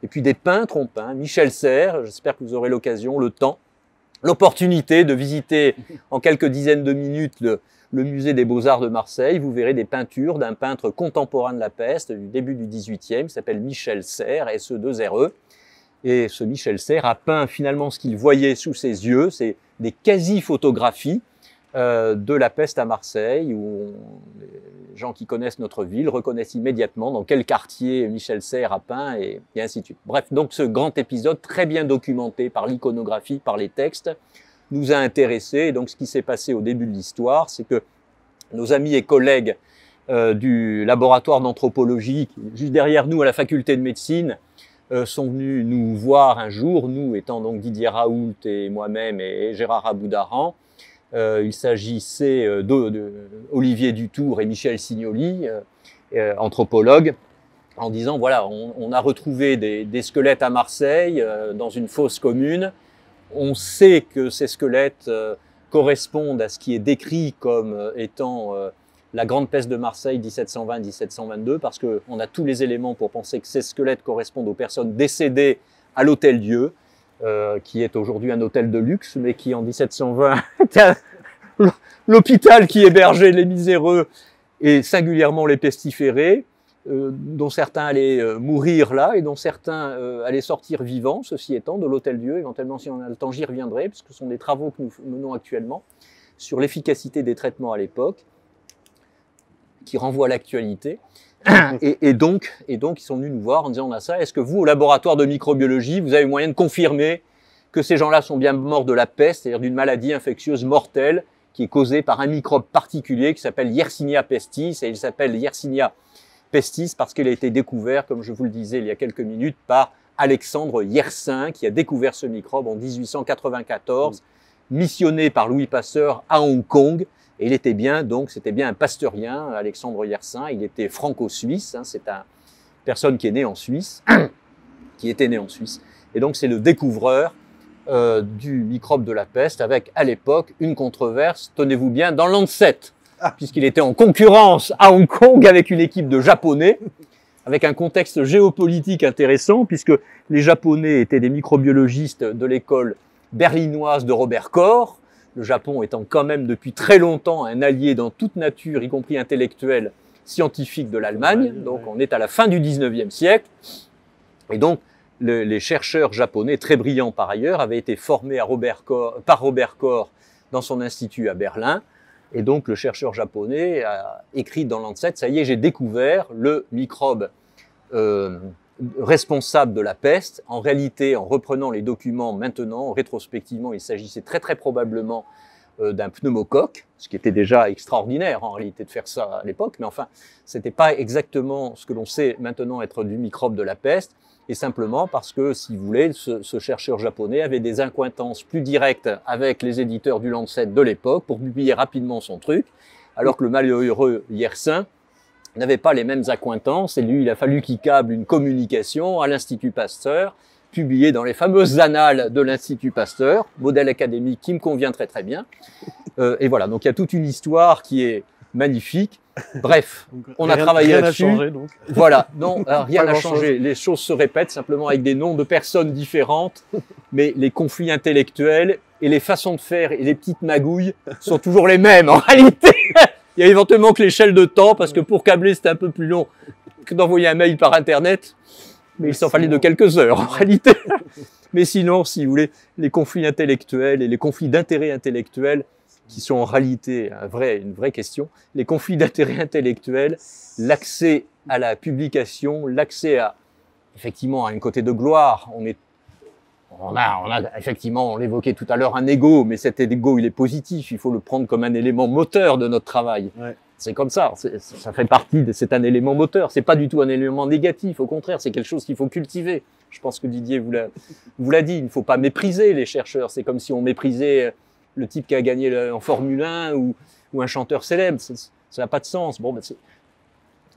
Et puis des peintres ont peint. Michel Serres, j'espère que vous aurez l'occasion, le temps, l'opportunité de visiter en quelques dizaines de minutes le musée des Beaux-Arts de Marseille. Vous verrez des peintures d'un peintre contemporain de la peste du début du XVIIIe, qui s'appelle Michel Serres, SE2RE. Et ce Michel Serres a peint finalement ce qu'il voyait sous ses yeux, c'est des quasi-photographies de la peste à Marseille, où les gens qui connaissent notre ville reconnaissent immédiatement dans quel quartier Michel Serres a peint et ainsi de suite. Bref, donc ce grand épisode très bien documenté par l'iconographie, par les textes, nous a intéressés. Et donc ce qui s'est passé au début de l'histoire, c'est que nos amis et collègues du laboratoire d'anthropologie, juste derrière nous à la faculté de médecine, sont venus nous voir un jour, nous étant donc Didier Raoult et moi-même et Gérard Aboudarham. Il s'agissait d'Olivier Dutour et Michel Signoli, anthropologues, en disant voilà, on a retrouvé des squelettes à Marseille dans une fosse commune. On sait que ces squelettes correspondent à ce qui est décrit comme étant la grande peste de Marseille 1720-1722 parce qu'on a tous les éléments pour penser que ces squelettes correspondent aux personnes décédées à l'Hôtel-Dieu, qui est aujourd'hui un hôtel de luxe, mais qui en 1720 était l'hôpital qui hébergeait les miséreux et singulièrement les pestiférés, dont certains allaient mourir là et dont certains allaient sortir vivants, ceci étant, de l'Hôtel-Dieu. Éventuellement, si on a le temps, j'y reviendrai, puisque ce sont des travaux que nous menons actuellement sur l'efficacité des traitements à l'époque, qui renvoient à l'actualité. Et donc, ils sont venus nous voir en disant, on a ça, est-ce que vous, au laboratoire de microbiologie, vous avez moyen de confirmer que ces gens-là sont bien morts de la peste, c'est-à-dire d'une maladie infectieuse mortelle qui est causée par un microbe particulier qui s'appelle Yersinia pestis, et il s'appelle Yersinia pestis parce qu'il a été découvert, comme je vous le disais il y a quelques minutes, par Alexandre Yersin, qui a découvert ce microbe en 1894, missionné par Louis Pasteur à Hong Kong. Et il était bien, donc, c'était bien un pasteurien, Alexandre Yersin. Il était franco-suisse, hein, c'est une personne qui est née en Suisse, qui était née en Suisse. Et donc, c'est le découvreur du microbe de la peste, avec, à l'époque, une controverse, tenez-vous bien, dans Lancet, puisqu'il était en concurrence à Hong Kong avec une équipe de Japonais, avec un contexte géopolitique intéressant, puisque les Japonais étaient des microbiologistes de l'école berlinoise de Robert Koch, le Japon étant quand même depuis très longtemps un allié dans toute nature, y compris intellectuelle, scientifique de l'Allemagne. Donc on est à la fin du 19e siècle. Et donc les chercheurs japonais, très brillants par ailleurs, avaient été formés par Robert Koch dans son institut à Berlin. Et donc le chercheur japonais a écrit dans Lancet, ça y est, j'ai découvert le microbe responsable de la peste. En réalité, en reprenant les documents maintenant, rétrospectivement, il s'agissait très très probablement d'un pneumocoque, ce qui était déjà extraordinaire en réalité de faire ça à l'époque, mais enfin, c'était pas exactement ce que l'on sait maintenant être du microbe de la peste. et simplement parce que, si vous voulez, ce chercheur japonais avait des accointances plus directes avec les éditeurs du Lancet de l'époque pour publier rapidement son truc, alors que le malheureux Yersin n'avait pas les mêmes accointances, et lui, il a fallu qu'il câble une communication à l'Institut Pasteur, publiée dans les fameuses annales de l'Institut Pasteur, modèle académique qui me convient très très bien. Et voilà, donc il y a toute une histoire qui est magnifique. Bref, on a travaillé là-dessus. Rien n'a changé, donc. Voilà, non, rien n'a changé. Les choses se répètent simplement avec des noms de personnes différentes, mais les conflits intellectuels et les façons de faire et les petites magouilles sont toujours les mêmes en réalité. Il y a éventuellement que l'échelle de temps, parce que pour câbler, c'était un peu plus long que d'envoyer un mail par Internet, mais il s'en fallait de quelques heures en réalité. Mais sinon, si vous voulez, les conflits intellectuels et les conflits d'intérêts intellectuels, qui sont en réalité une vraie question, les conflits d'intérêts intellectuels, l'accès à la publication, l'accès à, effectivement, à une côté de gloire. On a effectivement, on l'évoquait tout à l'heure, un ego, mais cet ego, il est positif. Il faut le prendre comme un élément moteur de notre travail. Ouais. C'est comme ça. Ça fait partie c'est un élément moteur. C'est pas du tout un élément négatif. Au contraire, c'est quelque chose qu'il faut cultiver. Je pense que Didier vous l'a dit. Il ne faut pas mépriser les chercheurs. C'est comme si on méprisait le type qui a gagné en Formule 1 ou un chanteur célèbre. Ça n'a pas de sens. Bon, ben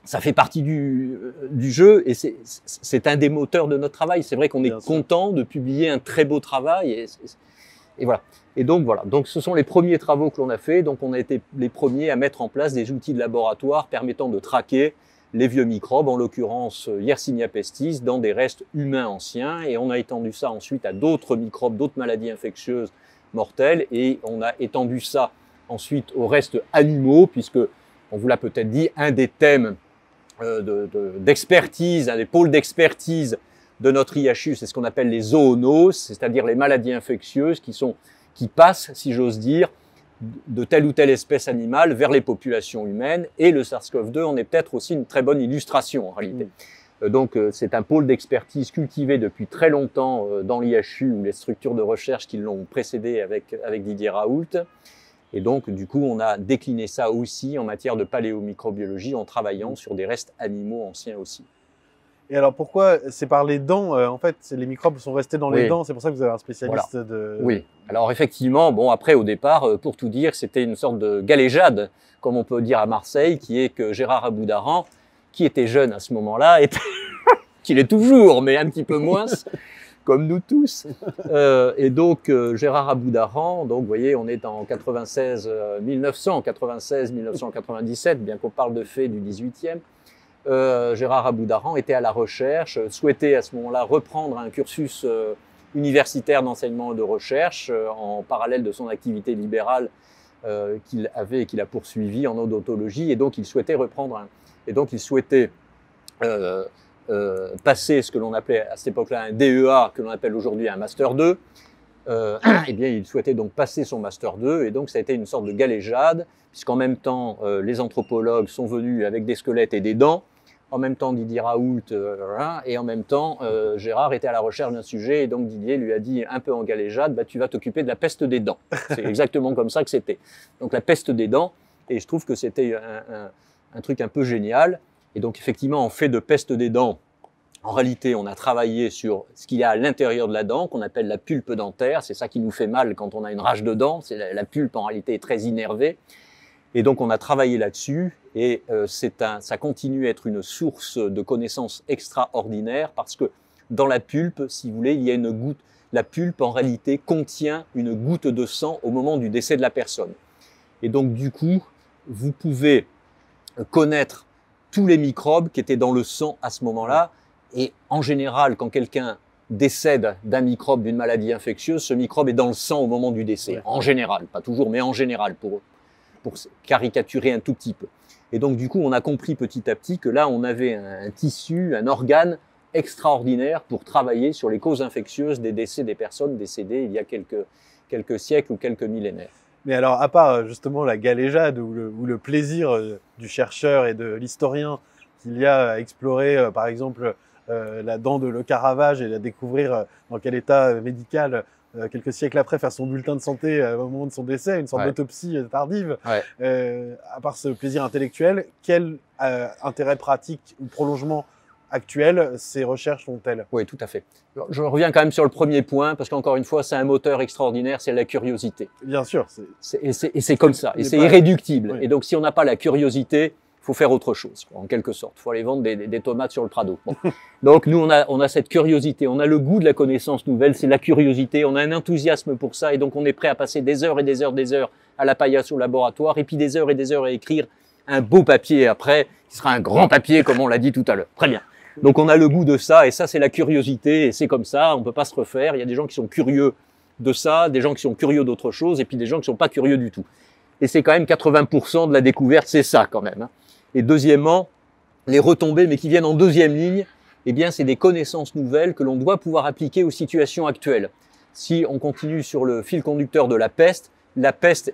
ça fait partie du jeu et c'est un des moteurs de notre travail. C'est vrai qu'on est content de publier un très beau travail et voilà. Et donc voilà. Donc ce sont les premiers travaux que l'on a fait. Donc on a été les premiers à mettre en place des outils de laboratoire permettant de traquer les vieux microbes, en l'occurrence Yersinia pestis, dans des restes humains anciens. Et on a étendu ça ensuite à d'autres microbes, d'autres maladies infectieuses mortelles. Et on a étendu ça ensuite aux restes animaux, puisque, on vous l'a peut-être dit, un des thèmes d'expertise, un des pôles d'expertise de notre IHU, c'est ce qu'on appelle les zoonoses, c'est-à-dire les maladies infectieuses qui passent, si j'ose dire, de telle ou telle espèce animale vers les populations humaines. Et le SARS-CoV-2 en est peut-être aussi une très bonne illustration en réalité. Donc c'est un pôle d'expertise cultivé depuis très longtemps dans l'IHU ou les structures de recherche qui l'ont précédé avec Didier Raoult. Et donc, du coup, on a décliné ça aussi en matière de paléomicrobiologie en travaillant sur des restes animaux anciens aussi. Et alors, pourquoi c'est par les dents en fait, les microbes sont restés dans les dents, c'est pour ça que vous avez un spécialiste de... Oui, alors effectivement, bon, après, au départ, pour tout dire, c'était une sorte de galéjade, comme on peut dire à Marseille, qui est que Gérard Aboudaran, qui était jeune à ce moment-là, qu'il est toujours, mais un petit peu moins, comme nous tous. Et donc, Gérard Aboudaran, donc vous voyez, on est en 1997, bien qu'on parle de faits du 18e. Gérard Aboudaran était à la recherche, souhaitait à ce moment-là reprendre un cursus universitaire d'enseignement et de recherche en parallèle de son activité libérale qu'il avait et qu'il a poursuivi en odontologie. Et donc, il souhaitait passer ce que l'on appelait à cette époque-là un DEA, que l'on appelle aujourd'hui un Master 2, eh bien, il souhaitait donc passer son Master 2, et donc ça a été une sorte de galéjade, puisqu'en même temps, les anthropologues sont venus avec des squelettes et des dents, en même temps Didier Raoult, et en même temps, Gérard était à la recherche d'un sujet, et donc Didier lui a dit un peu en galéjade, bah, tu vas t'occuper de la peste des dents. C'est exactement comme ça que c'était. Donc la peste des dents, et je trouve que c'était un truc un peu génial. Et donc, effectivement, en fait de peste des dents, en réalité, on a travaillé sur ce qu'il y a à l'intérieur de la dent, qu'on appelle la pulpe dentaire. C'est ça qui nous fait mal quand on a une rage de dents. C'est la pulpe, en réalité, est très innervée. Et donc, on a travaillé là-dessus. Et ça continue à être une source de connaissances extraordinaires parce que dans la pulpe, si vous voulez, il y a une goutte. La pulpe, en réalité, contient une goutte de sang au moment du décès de la personne. Et donc, du coup, vous pouvez connaître tous les microbes qui étaient dans le sang à ce moment-là. Et en général, quand quelqu'un décède d'un microbe, d'une maladie infectieuse, ce microbe est dans le sang au moment du décès. Ouais. En général, pas toujours, mais en général, pour caricaturer un tout petit peu. Et donc, du coup, on a compris petit à petit que là, on avait un tissu, un organe extraordinaire pour travailler sur les causes infectieuses des décès des personnes décédées il y a quelques siècles ou quelques millénaires. Mais alors, à part justement la galéjade ou le plaisir du chercheur et de l'historien qu'il y a à explorer, par exemple, la dent de Le Caravage et la découvrir dans quel état médical, quelques siècles après, faire son bulletin de santé au moment de son décès, une sorte d'autopsie tardive, à part ce plaisir intellectuel, quel intérêt pratique ou prolongement actuelle ces recherches font-elles? Oui, tout à fait. Alors, je reviens quand même sur le premier point, parce qu'encore une fois, c'est un moteur extraordinaire, c'est la curiosité. Bien sûr. Et c'est comme ça, et c'est irréductible. Oui. Et donc, si on n'a pas la curiosité, il faut faire autre chose, en quelque sorte. Il faut aller vendre des tomates sur le Prado. Bon. Donc, nous, on a cette curiosité, on a le goût de la connaissance nouvelle, c'est la curiosité, on a un enthousiasme pour ça, et donc on est prêt à passer des heures et des heures, des heures à la paillasse au laboratoire, et puis des heures et des heures à écrire un beau papier après, qui sera un grand papier, comme on l'a dit tout à l'heure. Très bien. Donc, on a le goût de ça, et ça, c'est la curiosité, et c'est comme ça, on peut pas se refaire. Il y a des gens qui sont curieux de ça, des gens qui sont curieux d'autre chose, et puis des gens qui sont pas curieux du tout. Et c'est quand même 80% de la découverte, c'est ça quand même. Et deuxièmement, les retombées, mais qui viennent en deuxième ligne, eh bien, c'est des connaissances nouvelles que l'on doit pouvoir appliquer aux situations actuelles. Si on continue sur le fil conducteur de la peste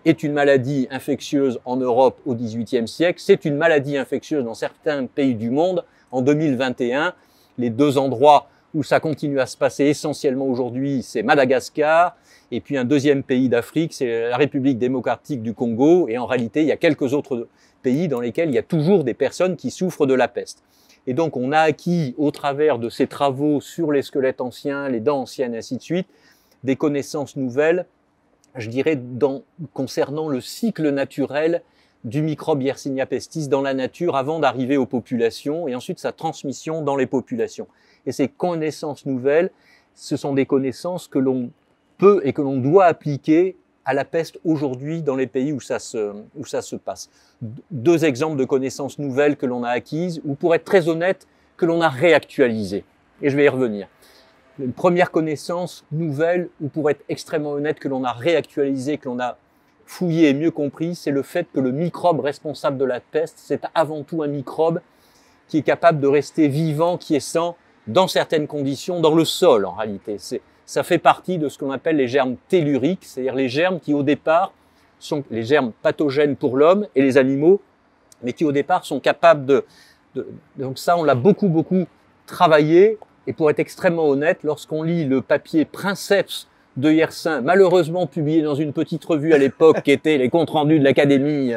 est une maladie infectieuse en Europe au XVIIIe siècle, c'est une maladie infectieuse dans certains pays du monde en 2021. Les deux endroits où ça continue à se passer essentiellement aujourd'hui, c'est Madagascar, et puis un deuxième pays d'Afrique, c'est la République démocratique du Congo, et en réalité, il y a quelques autres pays dans lesquels il y a toujours des personnes qui souffrent de la peste. Et donc, on a acquis, au travers de ces travaux sur les squelettes anciens, les dents anciennes, ainsi de suite, des connaissances nouvelles, je dirais, concernant le cycle naturel du microbe Yersinia pestis dans la nature avant d'arriver aux populations, et ensuite sa transmission dans les populations. Et ces connaissances nouvelles, ce sont des connaissances que l'on peut et que l'on doit appliquer à la peste aujourd'hui dans les pays où ça se passe. Deux exemples de connaissances nouvelles que l'on a acquises, ou pour être très honnête, que l'on a réactualisées. Et je vais y revenir. Une première connaissance nouvelle, ou pour être extrêmement honnête, que l'on a réactualisée, que l'on a fouillé et mieux compris, c'est le fait que le microbe responsable de la peste, c'est avant tout un microbe qui est capable de rester vivant, quiescent, dans certaines conditions, dans le sol en réalité. Ça fait partie de ce qu'on appelle les germes telluriques, c'est-à-dire les germes qui au départ sont les germes pathogènes pour l'homme et les animaux, mais qui au départ sont capables donc ça, on l'a beaucoup travaillé, et pour être extrêmement honnête, lorsqu'on lit le papier Princeps de Yersin, malheureusement publié dans une petite revue à l'époque qui était les comptes rendus de l'Académie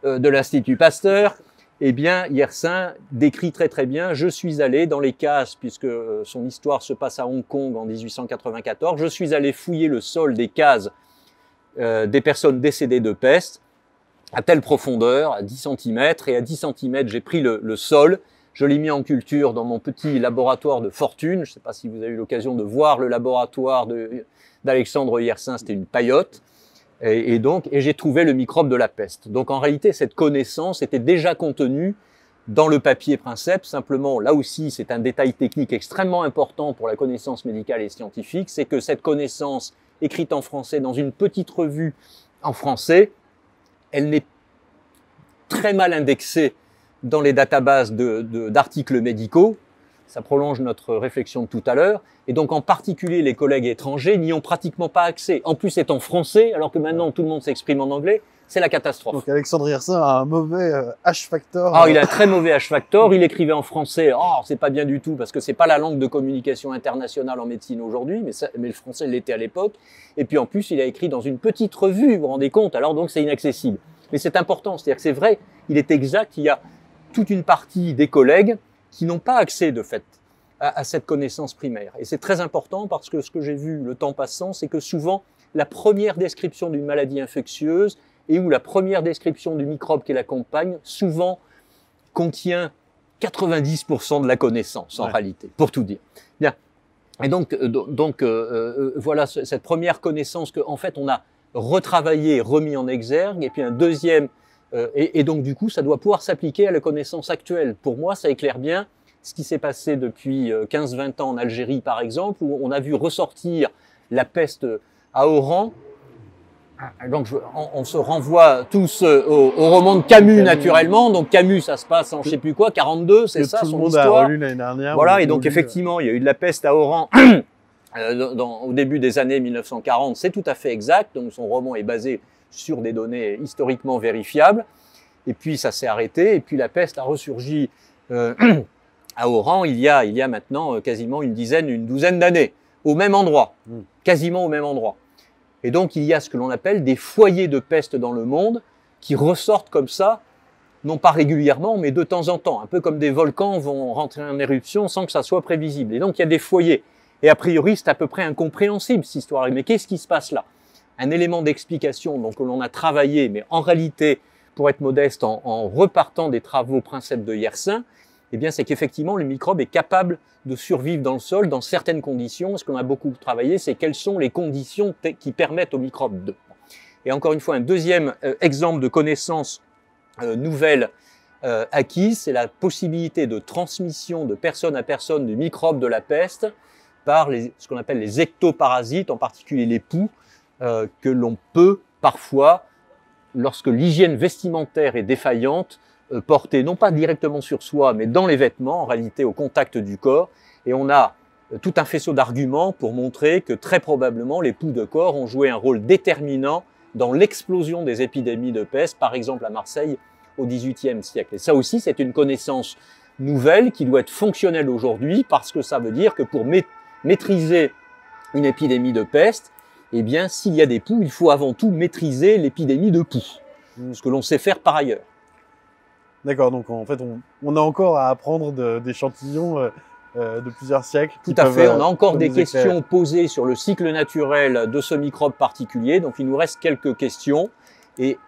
de l'Institut Pasteur, eh bien, Yersin décrit très bien, je suis allé dans les cases, puisque son histoire se passe à Hong Kong en 1894, je suis allé fouiller le sol des cases des personnes décédées de peste, à telle profondeur, à 10 cm, et à 10 cm, j'ai pris le sol, je l'ai mis en culture dans mon petit laboratoire de fortune. Je ne sais pas si vous avez eu l'occasion de voir le laboratoire d'Alexandre Yersin, c'était une paillote. Et j'ai trouvé le microbe de la peste. Donc en réalité, cette connaissance était déjà contenue dans le papier Princeps. Simplement, là aussi, c'est un détail technique extrêmement important pour la connaissance médicale et scientifique, c'est que cette connaissance écrite en français dans une petite revue en français, elle n'est très mal indexée dans les databases d'articles médicaux. Ça prolonge notre réflexion de tout à l'heure. Et donc, en particulier, les collègues étrangers n'y ont pratiquement pas accès. En plus, c'est en français, alors que maintenant, tout le monde s'exprime en anglais. C'est la catastrophe. Donc, Alexandre Yersin a un mauvais H-factor. Ah, il a un très mauvais H-factor. Il écrivait en français. Oh, c'est pas bien du tout, parce que c'est pas la langue de communication internationale en médecine aujourd'hui, mais le français l'était à l'époque. Et puis, en plus, il a écrit dans une petite revue, vous vous rendez compte? Alors, donc, c'est inaccessible. Mais c'est important. C'est-à-dire que c'est vrai, il est exact, il y a toute une partie des collègues qui n'ont pas accès, de fait, à cette connaissance primaire. Et c'est très important parce que ce que j'ai vu le temps passant, c'est que souvent, la première description d'une maladie infectieuse et ou la première description du microbe qui l'accompagne, souvent contient 90% de la connaissance, en réalité, pour tout dire. Bien. Et donc voilà cette première connaissance qu'en fait, on a retravaillé, remis en exergue, et puis un deuxième, et donc du coup, ça doit pouvoir s'appliquer à la connaissance actuelle. Pour moi, ça éclaire bien ce qui s'est passé depuis 15-20 ans en Algérie, par exemple, où on a vu ressortir la peste à Oran. Donc, on se renvoie tous au roman de Camus, naturellement. Donc, Camus, ça se passe en je sais plus quoi, 42, c'est ça, son histoire. Tout le monde a relu l'année dernière. Voilà, et donc, effectivement, il y a eu de la peste à Oran au début des années 1940. C'est tout à fait exact. Donc, son roman est basé sur des données historiquement vérifiables. Et puis, ça s'est arrêté. Et puis, la peste a ressurgi à Oran il y a maintenant quasiment une douzaine d'années, au même endroit, quasiment au même endroit. Et donc, il y a ce que l'on appelle des foyers de peste dans le monde qui ressortent comme ça non pas régulièrement, mais de temps en temps, un peu comme des volcans vont rentrer en éruption sans que ça soit prévisible. Et donc il y a des foyers. Et a priori, c'est à peu près incompréhensible cette histoire. Mais qu'est-ce qui se passe là? Un élément d'explication donc que l'on a travaillé, mais en réalité, pour être modeste, en repartant des travaux Princeps de Yersin, eh bien, c'est qu'effectivement, le microbe est capable de survivre dans le sol dans certaines conditions. Ce qu'on a beaucoup travaillé, c'est quelles sont les conditions qui permettent au microbe de. Et encore une fois, un deuxième exemple de connaissance nouvelle acquise, c'est la possibilité de transmission de personne à personne du microbe de la peste par ce qu'on appelle les ectoparasites, en particulier les poux, que l'on peut parfois, lorsque l'hygiène vestimentaire est défaillante, porter non pas directement sur soi, mais dans les vêtements, en réalité au contact du corps. Et on a tout un faisceau d'arguments pour montrer que très probablement les poux de corps ont joué un rôle déterminant dans l'explosion des épidémies de peste, par exemple à Marseille au XVIIIe siècle. Et ça aussi, c'est une connaissance nouvelle qui doit être fonctionnelle aujourd'hui, parce que ça veut dire que pour maîtriser une épidémie de peste, eh bien, s'il y a des poux, il faut avant tout maîtriser l'épidémie de poux, ce que l'on sait faire par ailleurs. D'accord, donc en fait, on a encore à apprendre d'échantillons de plusieurs siècles. Tout à fait, on a encore des questions posées sur le cycle naturel de ce microbe particulier, donc il nous reste quelques questions, et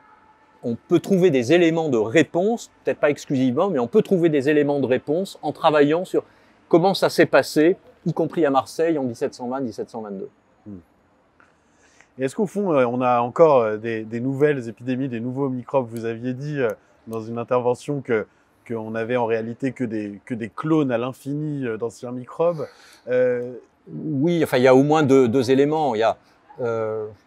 on peut trouver des éléments de réponse, peut-être pas exclusivement, mais on peut trouver des éléments de réponse en travaillant sur comment ça s'est passé, y compris à Marseille en 1720-1722. Et est-ce qu'au fond, on a encore des nouvelles épidémies, des nouveaux microbes? Vous aviez dit dans une intervention qu'on avait en réalité que des clones à l'infini d'anciens microbes. Oui, enfin, il y a au moins deux éléments. Il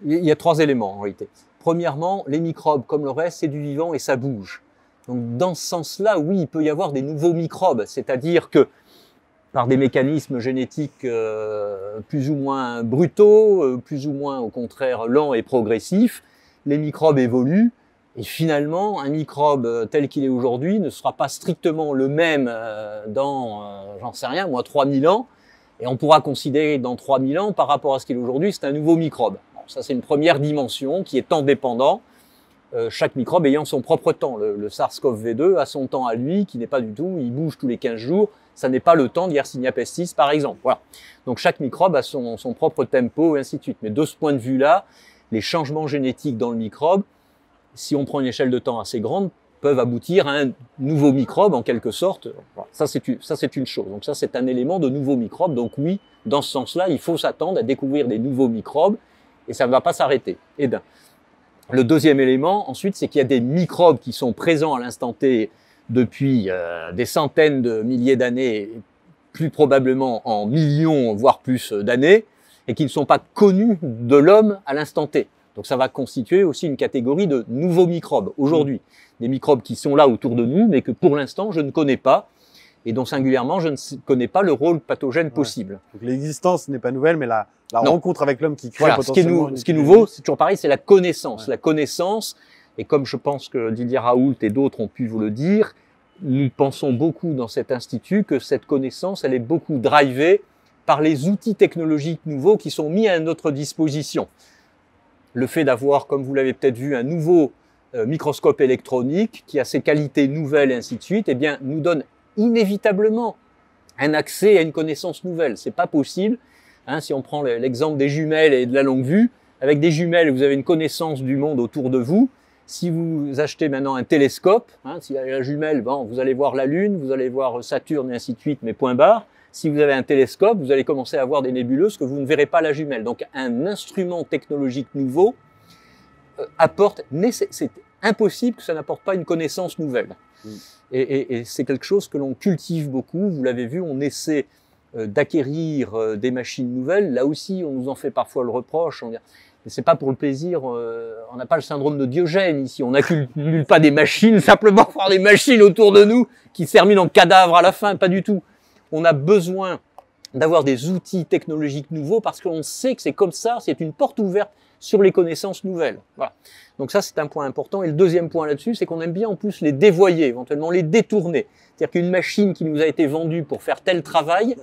y a trois éléments en réalité. Premièrement, les microbes, comme le reste, c'est du vivant et ça bouge. Donc, dans ce sens-là, oui, il peut y avoir des nouveaux microbes, c'est-à-dire que par des mécanismes génétiques plus ou moins brutaux, plus ou moins au contraire lents et progressifs, les microbes évoluent. Et finalement, un microbe tel qu'il est aujourd'hui ne sera pas strictement le même dans, j'en sais rien, moi, 3000 ans. Et on pourra considérer dans 3000 ans, par rapport à ce qu'il est aujourd'hui, c'est un nouveau microbe. Bon, ça, c'est une première dimension qui est temps dépendant, chaque microbe ayant son propre temps. Le SARS-CoV-2 a son temps à lui, qui n'est pas du tout, il bouge tous les 15 jours. Ça n'est pas le temps d'Yersinia pestis, par exemple. Voilà. Donc chaque microbe a son propre tempo, et ainsi de suite. Mais de ce point de vue-là, les changements génétiques dans le microbe, si on prend une échelle de temps assez grande, peuvent aboutir à un nouveau microbe, en quelque sorte. Voilà. Ça, c'est une chose. Donc ça, c'est un élément de nouveau microbe. Donc oui, dans ce sens-là, il faut s'attendre à découvrir des nouveaux microbes, et ça ne va pas s'arrêter. Et bien, le deuxième élément, ensuite, c'est qu'il y a des microbes qui sont présents à l'instant T depuis des centaines de milliers d'années, plus probablement en millions, voire plus d'années, et qui ne sont pas connus de l'homme à l'instant T. Donc ça va constituer aussi une catégorie de nouveaux microbes aujourd'hui. Des microbes qui sont là autour de nous, mais que pour l'instant je ne connais pas, et dont singulièrement je ne connais pas le rôle pathogène possible. Donc l'existence n'est pas nouvelle, mais la rencontre avec l'homme qui crée potentiellement... Ce qui est nouveau, c'est toujours pareil, c'est la connaissance. Ouais. La connaissance, et comme je pense que Didier Raoult et d'autres ont pu vous le dire, nous pensons beaucoup dans cet institut que cette connaissance, elle est beaucoup drivée par les outils technologiques nouveaux qui sont mis à notre disposition. Le fait d'avoir, comme vous l'avez peut-être vu, un nouveau microscope électronique qui a ses qualités nouvelles et ainsi de suite, eh bien, nous donne inévitablement un accès à une connaissance nouvelle. C'est pas possible, hein, si on prend l'exemple des jumelles et de la longue vue. Avec des jumelles, vous avez une connaissance du monde autour de vous. Si vous achetez maintenant un télescope, hein, si la jumelle, bon, vous allez voir la Lune, vous allez voir Saturne et ainsi de suite, mais point barre. Si vous avez un télescope, vous allez commencer à voir des nébuleuses que vous ne verrez pas la jumelle. Donc un instrument technologique nouveau apporte, c'est impossible que ça n'apporte pas une connaissance nouvelle. Et c'est quelque chose que l'on cultive beaucoup. Vous l'avez vu, on essaie d'acquérir des machines nouvelles. Là aussi, on nous en fait parfois le reproche. On dit, mais c'est pas pour le plaisir. On n'a pas le syndrome de Diogène ici. On n'accumule pas des machines simplement pour avoir des machines autour de nous qui se terminent en cadavre à la fin. Pas du tout. On a besoin d'avoir des outils technologiques nouveaux parce qu'on sait que c'est comme ça, c'est une porte ouverte sur les connaissances nouvelles. Voilà. Donc ça, c'est un point important. Et le deuxième point là-dessus, c'est qu'on aime bien en plus les dévoyer, éventuellement les détourner. C'est-à-dire qu'une machine qui nous a été vendue pour faire tel travail,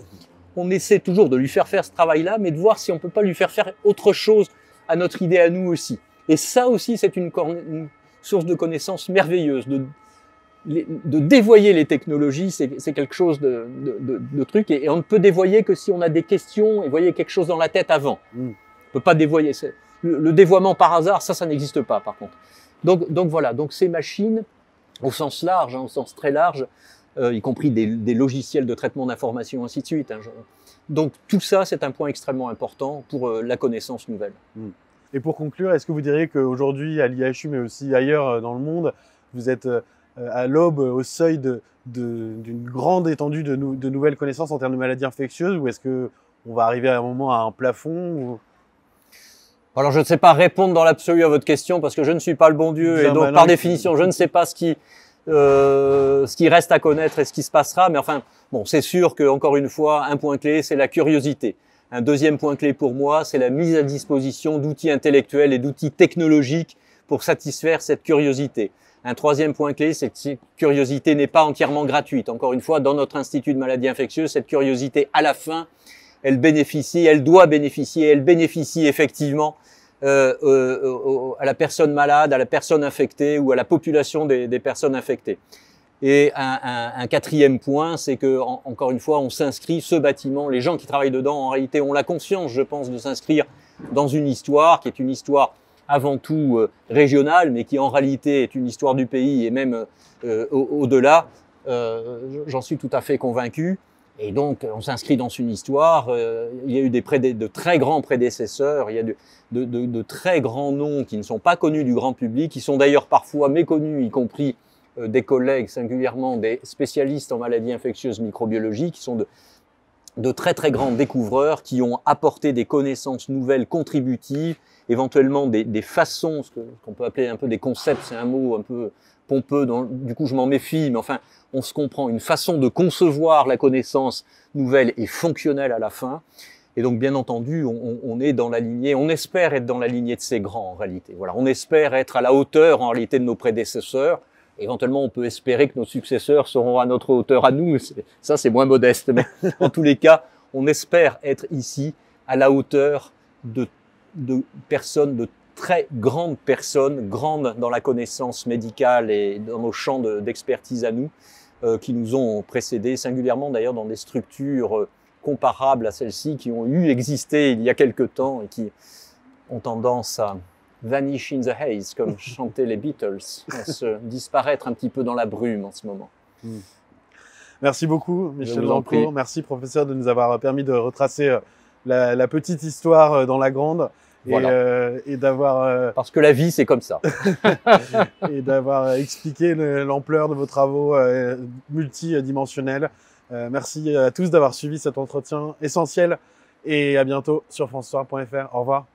on essaie toujours de lui faire ce travail-là, mais de voir si on peut pas lui faire autre chose à notre idée à nous aussi. Et ça aussi, c'est une source de connaissances merveilleuse, de dévoyer les technologies, c'est quelque chose de truc, et on ne peut dévoyer que si on a des questions et voyez quelque chose dans la tête avant. On ne peut pas dévoyer. Le dévoiement par hasard, ça n'existe pas par contre. Donc voilà, donc ces machines, au sens large, au sens très large, y compris des logiciels de traitement d'information, ainsi de suite. Donc tout ça, c'est un point extrêmement important pour la connaissance nouvelle. Et pour conclure, est-ce que vous diriez qu'aujourd'hui, à l'IHU, mais aussi ailleurs dans le monde, vous êtes à l'aube, au seuil d'une grande étendue de nouvelles connaissances en termes de maladies infectieuses, ou est-ce qu'on va arriver à un moment à un plafond Alors, je ne sais pas répondre dans l'absolu à votre question parce que je ne suis pas le bon Dieu et donc, par définition, je ne sais pas ce qui reste à connaître et ce qui se passera. Mais enfin, bon, c'est sûr que, encore une fois, un point clé, c'est la curiosité. Un deuxième point clé pour moi, c'est la mise à disposition d'outils intellectuels et d'outils technologiques pour satisfaire cette curiosité. Un troisième point clé, c'est que cette curiosité n'est pas entièrement gratuite. Encore une fois, dans notre Institut de maladies infectieuses, cette curiosité, à la fin, elle bénéficie, elle doit bénéficier, elle bénéficie effectivement à la personne malade, à la personne infectée ou à la population des personnes infectées. Et un quatrième point, c'est que, encore une fois, on s'inscrit, ce bâtiment, les gens qui travaillent dedans, en réalité, ont la conscience, je pense, de s'inscrire dans une histoire qui est une histoire avant tout régionale, mais qui en réalité est une histoire du pays et même au-delà. J'en suis tout à fait convaincu. Et donc, on s'inscrit dans une histoire. Il y a eu de très grands prédécesseurs. Il y a de très grands noms qui ne sont pas connus du grand public, qui sont d'ailleurs parfois méconnus, y compris des collègues, singulièrement des spécialistes en maladies infectieuses microbiologiques, qui sont de très très grands découvreurs, qui ont apporté des connaissances nouvelles contributives, éventuellement des façons, ce qu'on peut appeler un peu des concepts, c'est un mot un peu pompeux, du coup je m'en méfie, mais enfin on se comprend, une façon de concevoir la connaissance nouvelle et fonctionnelle à la fin. Et donc bien entendu, on est dans la lignée, on espère être dans la lignée de ces grands en réalité. Voilà, on espère être à la hauteur en réalité de nos prédécesseurs. Éventuellement, on peut espérer que nos successeurs seront à notre hauteur à nous. Ça, c'est moins modeste. Mais en tous les cas, on espère être ici à la hauteur de personnes, de très grandes personnes, grandes dans la connaissance médicale et dans nos champs d'expertise à nous, qui nous ont précédés, singulièrement d'ailleurs dans des structures comparables à celles-ci, qui ont existé il y a quelque temps et qui ont tendance à vanish in the haze, comme chantaient les Beatles, à se disparaître un petit peu dans la brume en ce moment. Merci beaucoup, Michel Dancourt. Merci, professeur, de nous avoir permis de retracer la petite histoire dans la grande. Voilà. Et d'avoir parce que la vie c'est comme ça. Et d'avoir expliqué l'ampleur de vos travaux multidimensionnels. Merci à tous d'avoir suivi cet entretien essentiel et à bientôt sur francesoir.fr. Au revoir.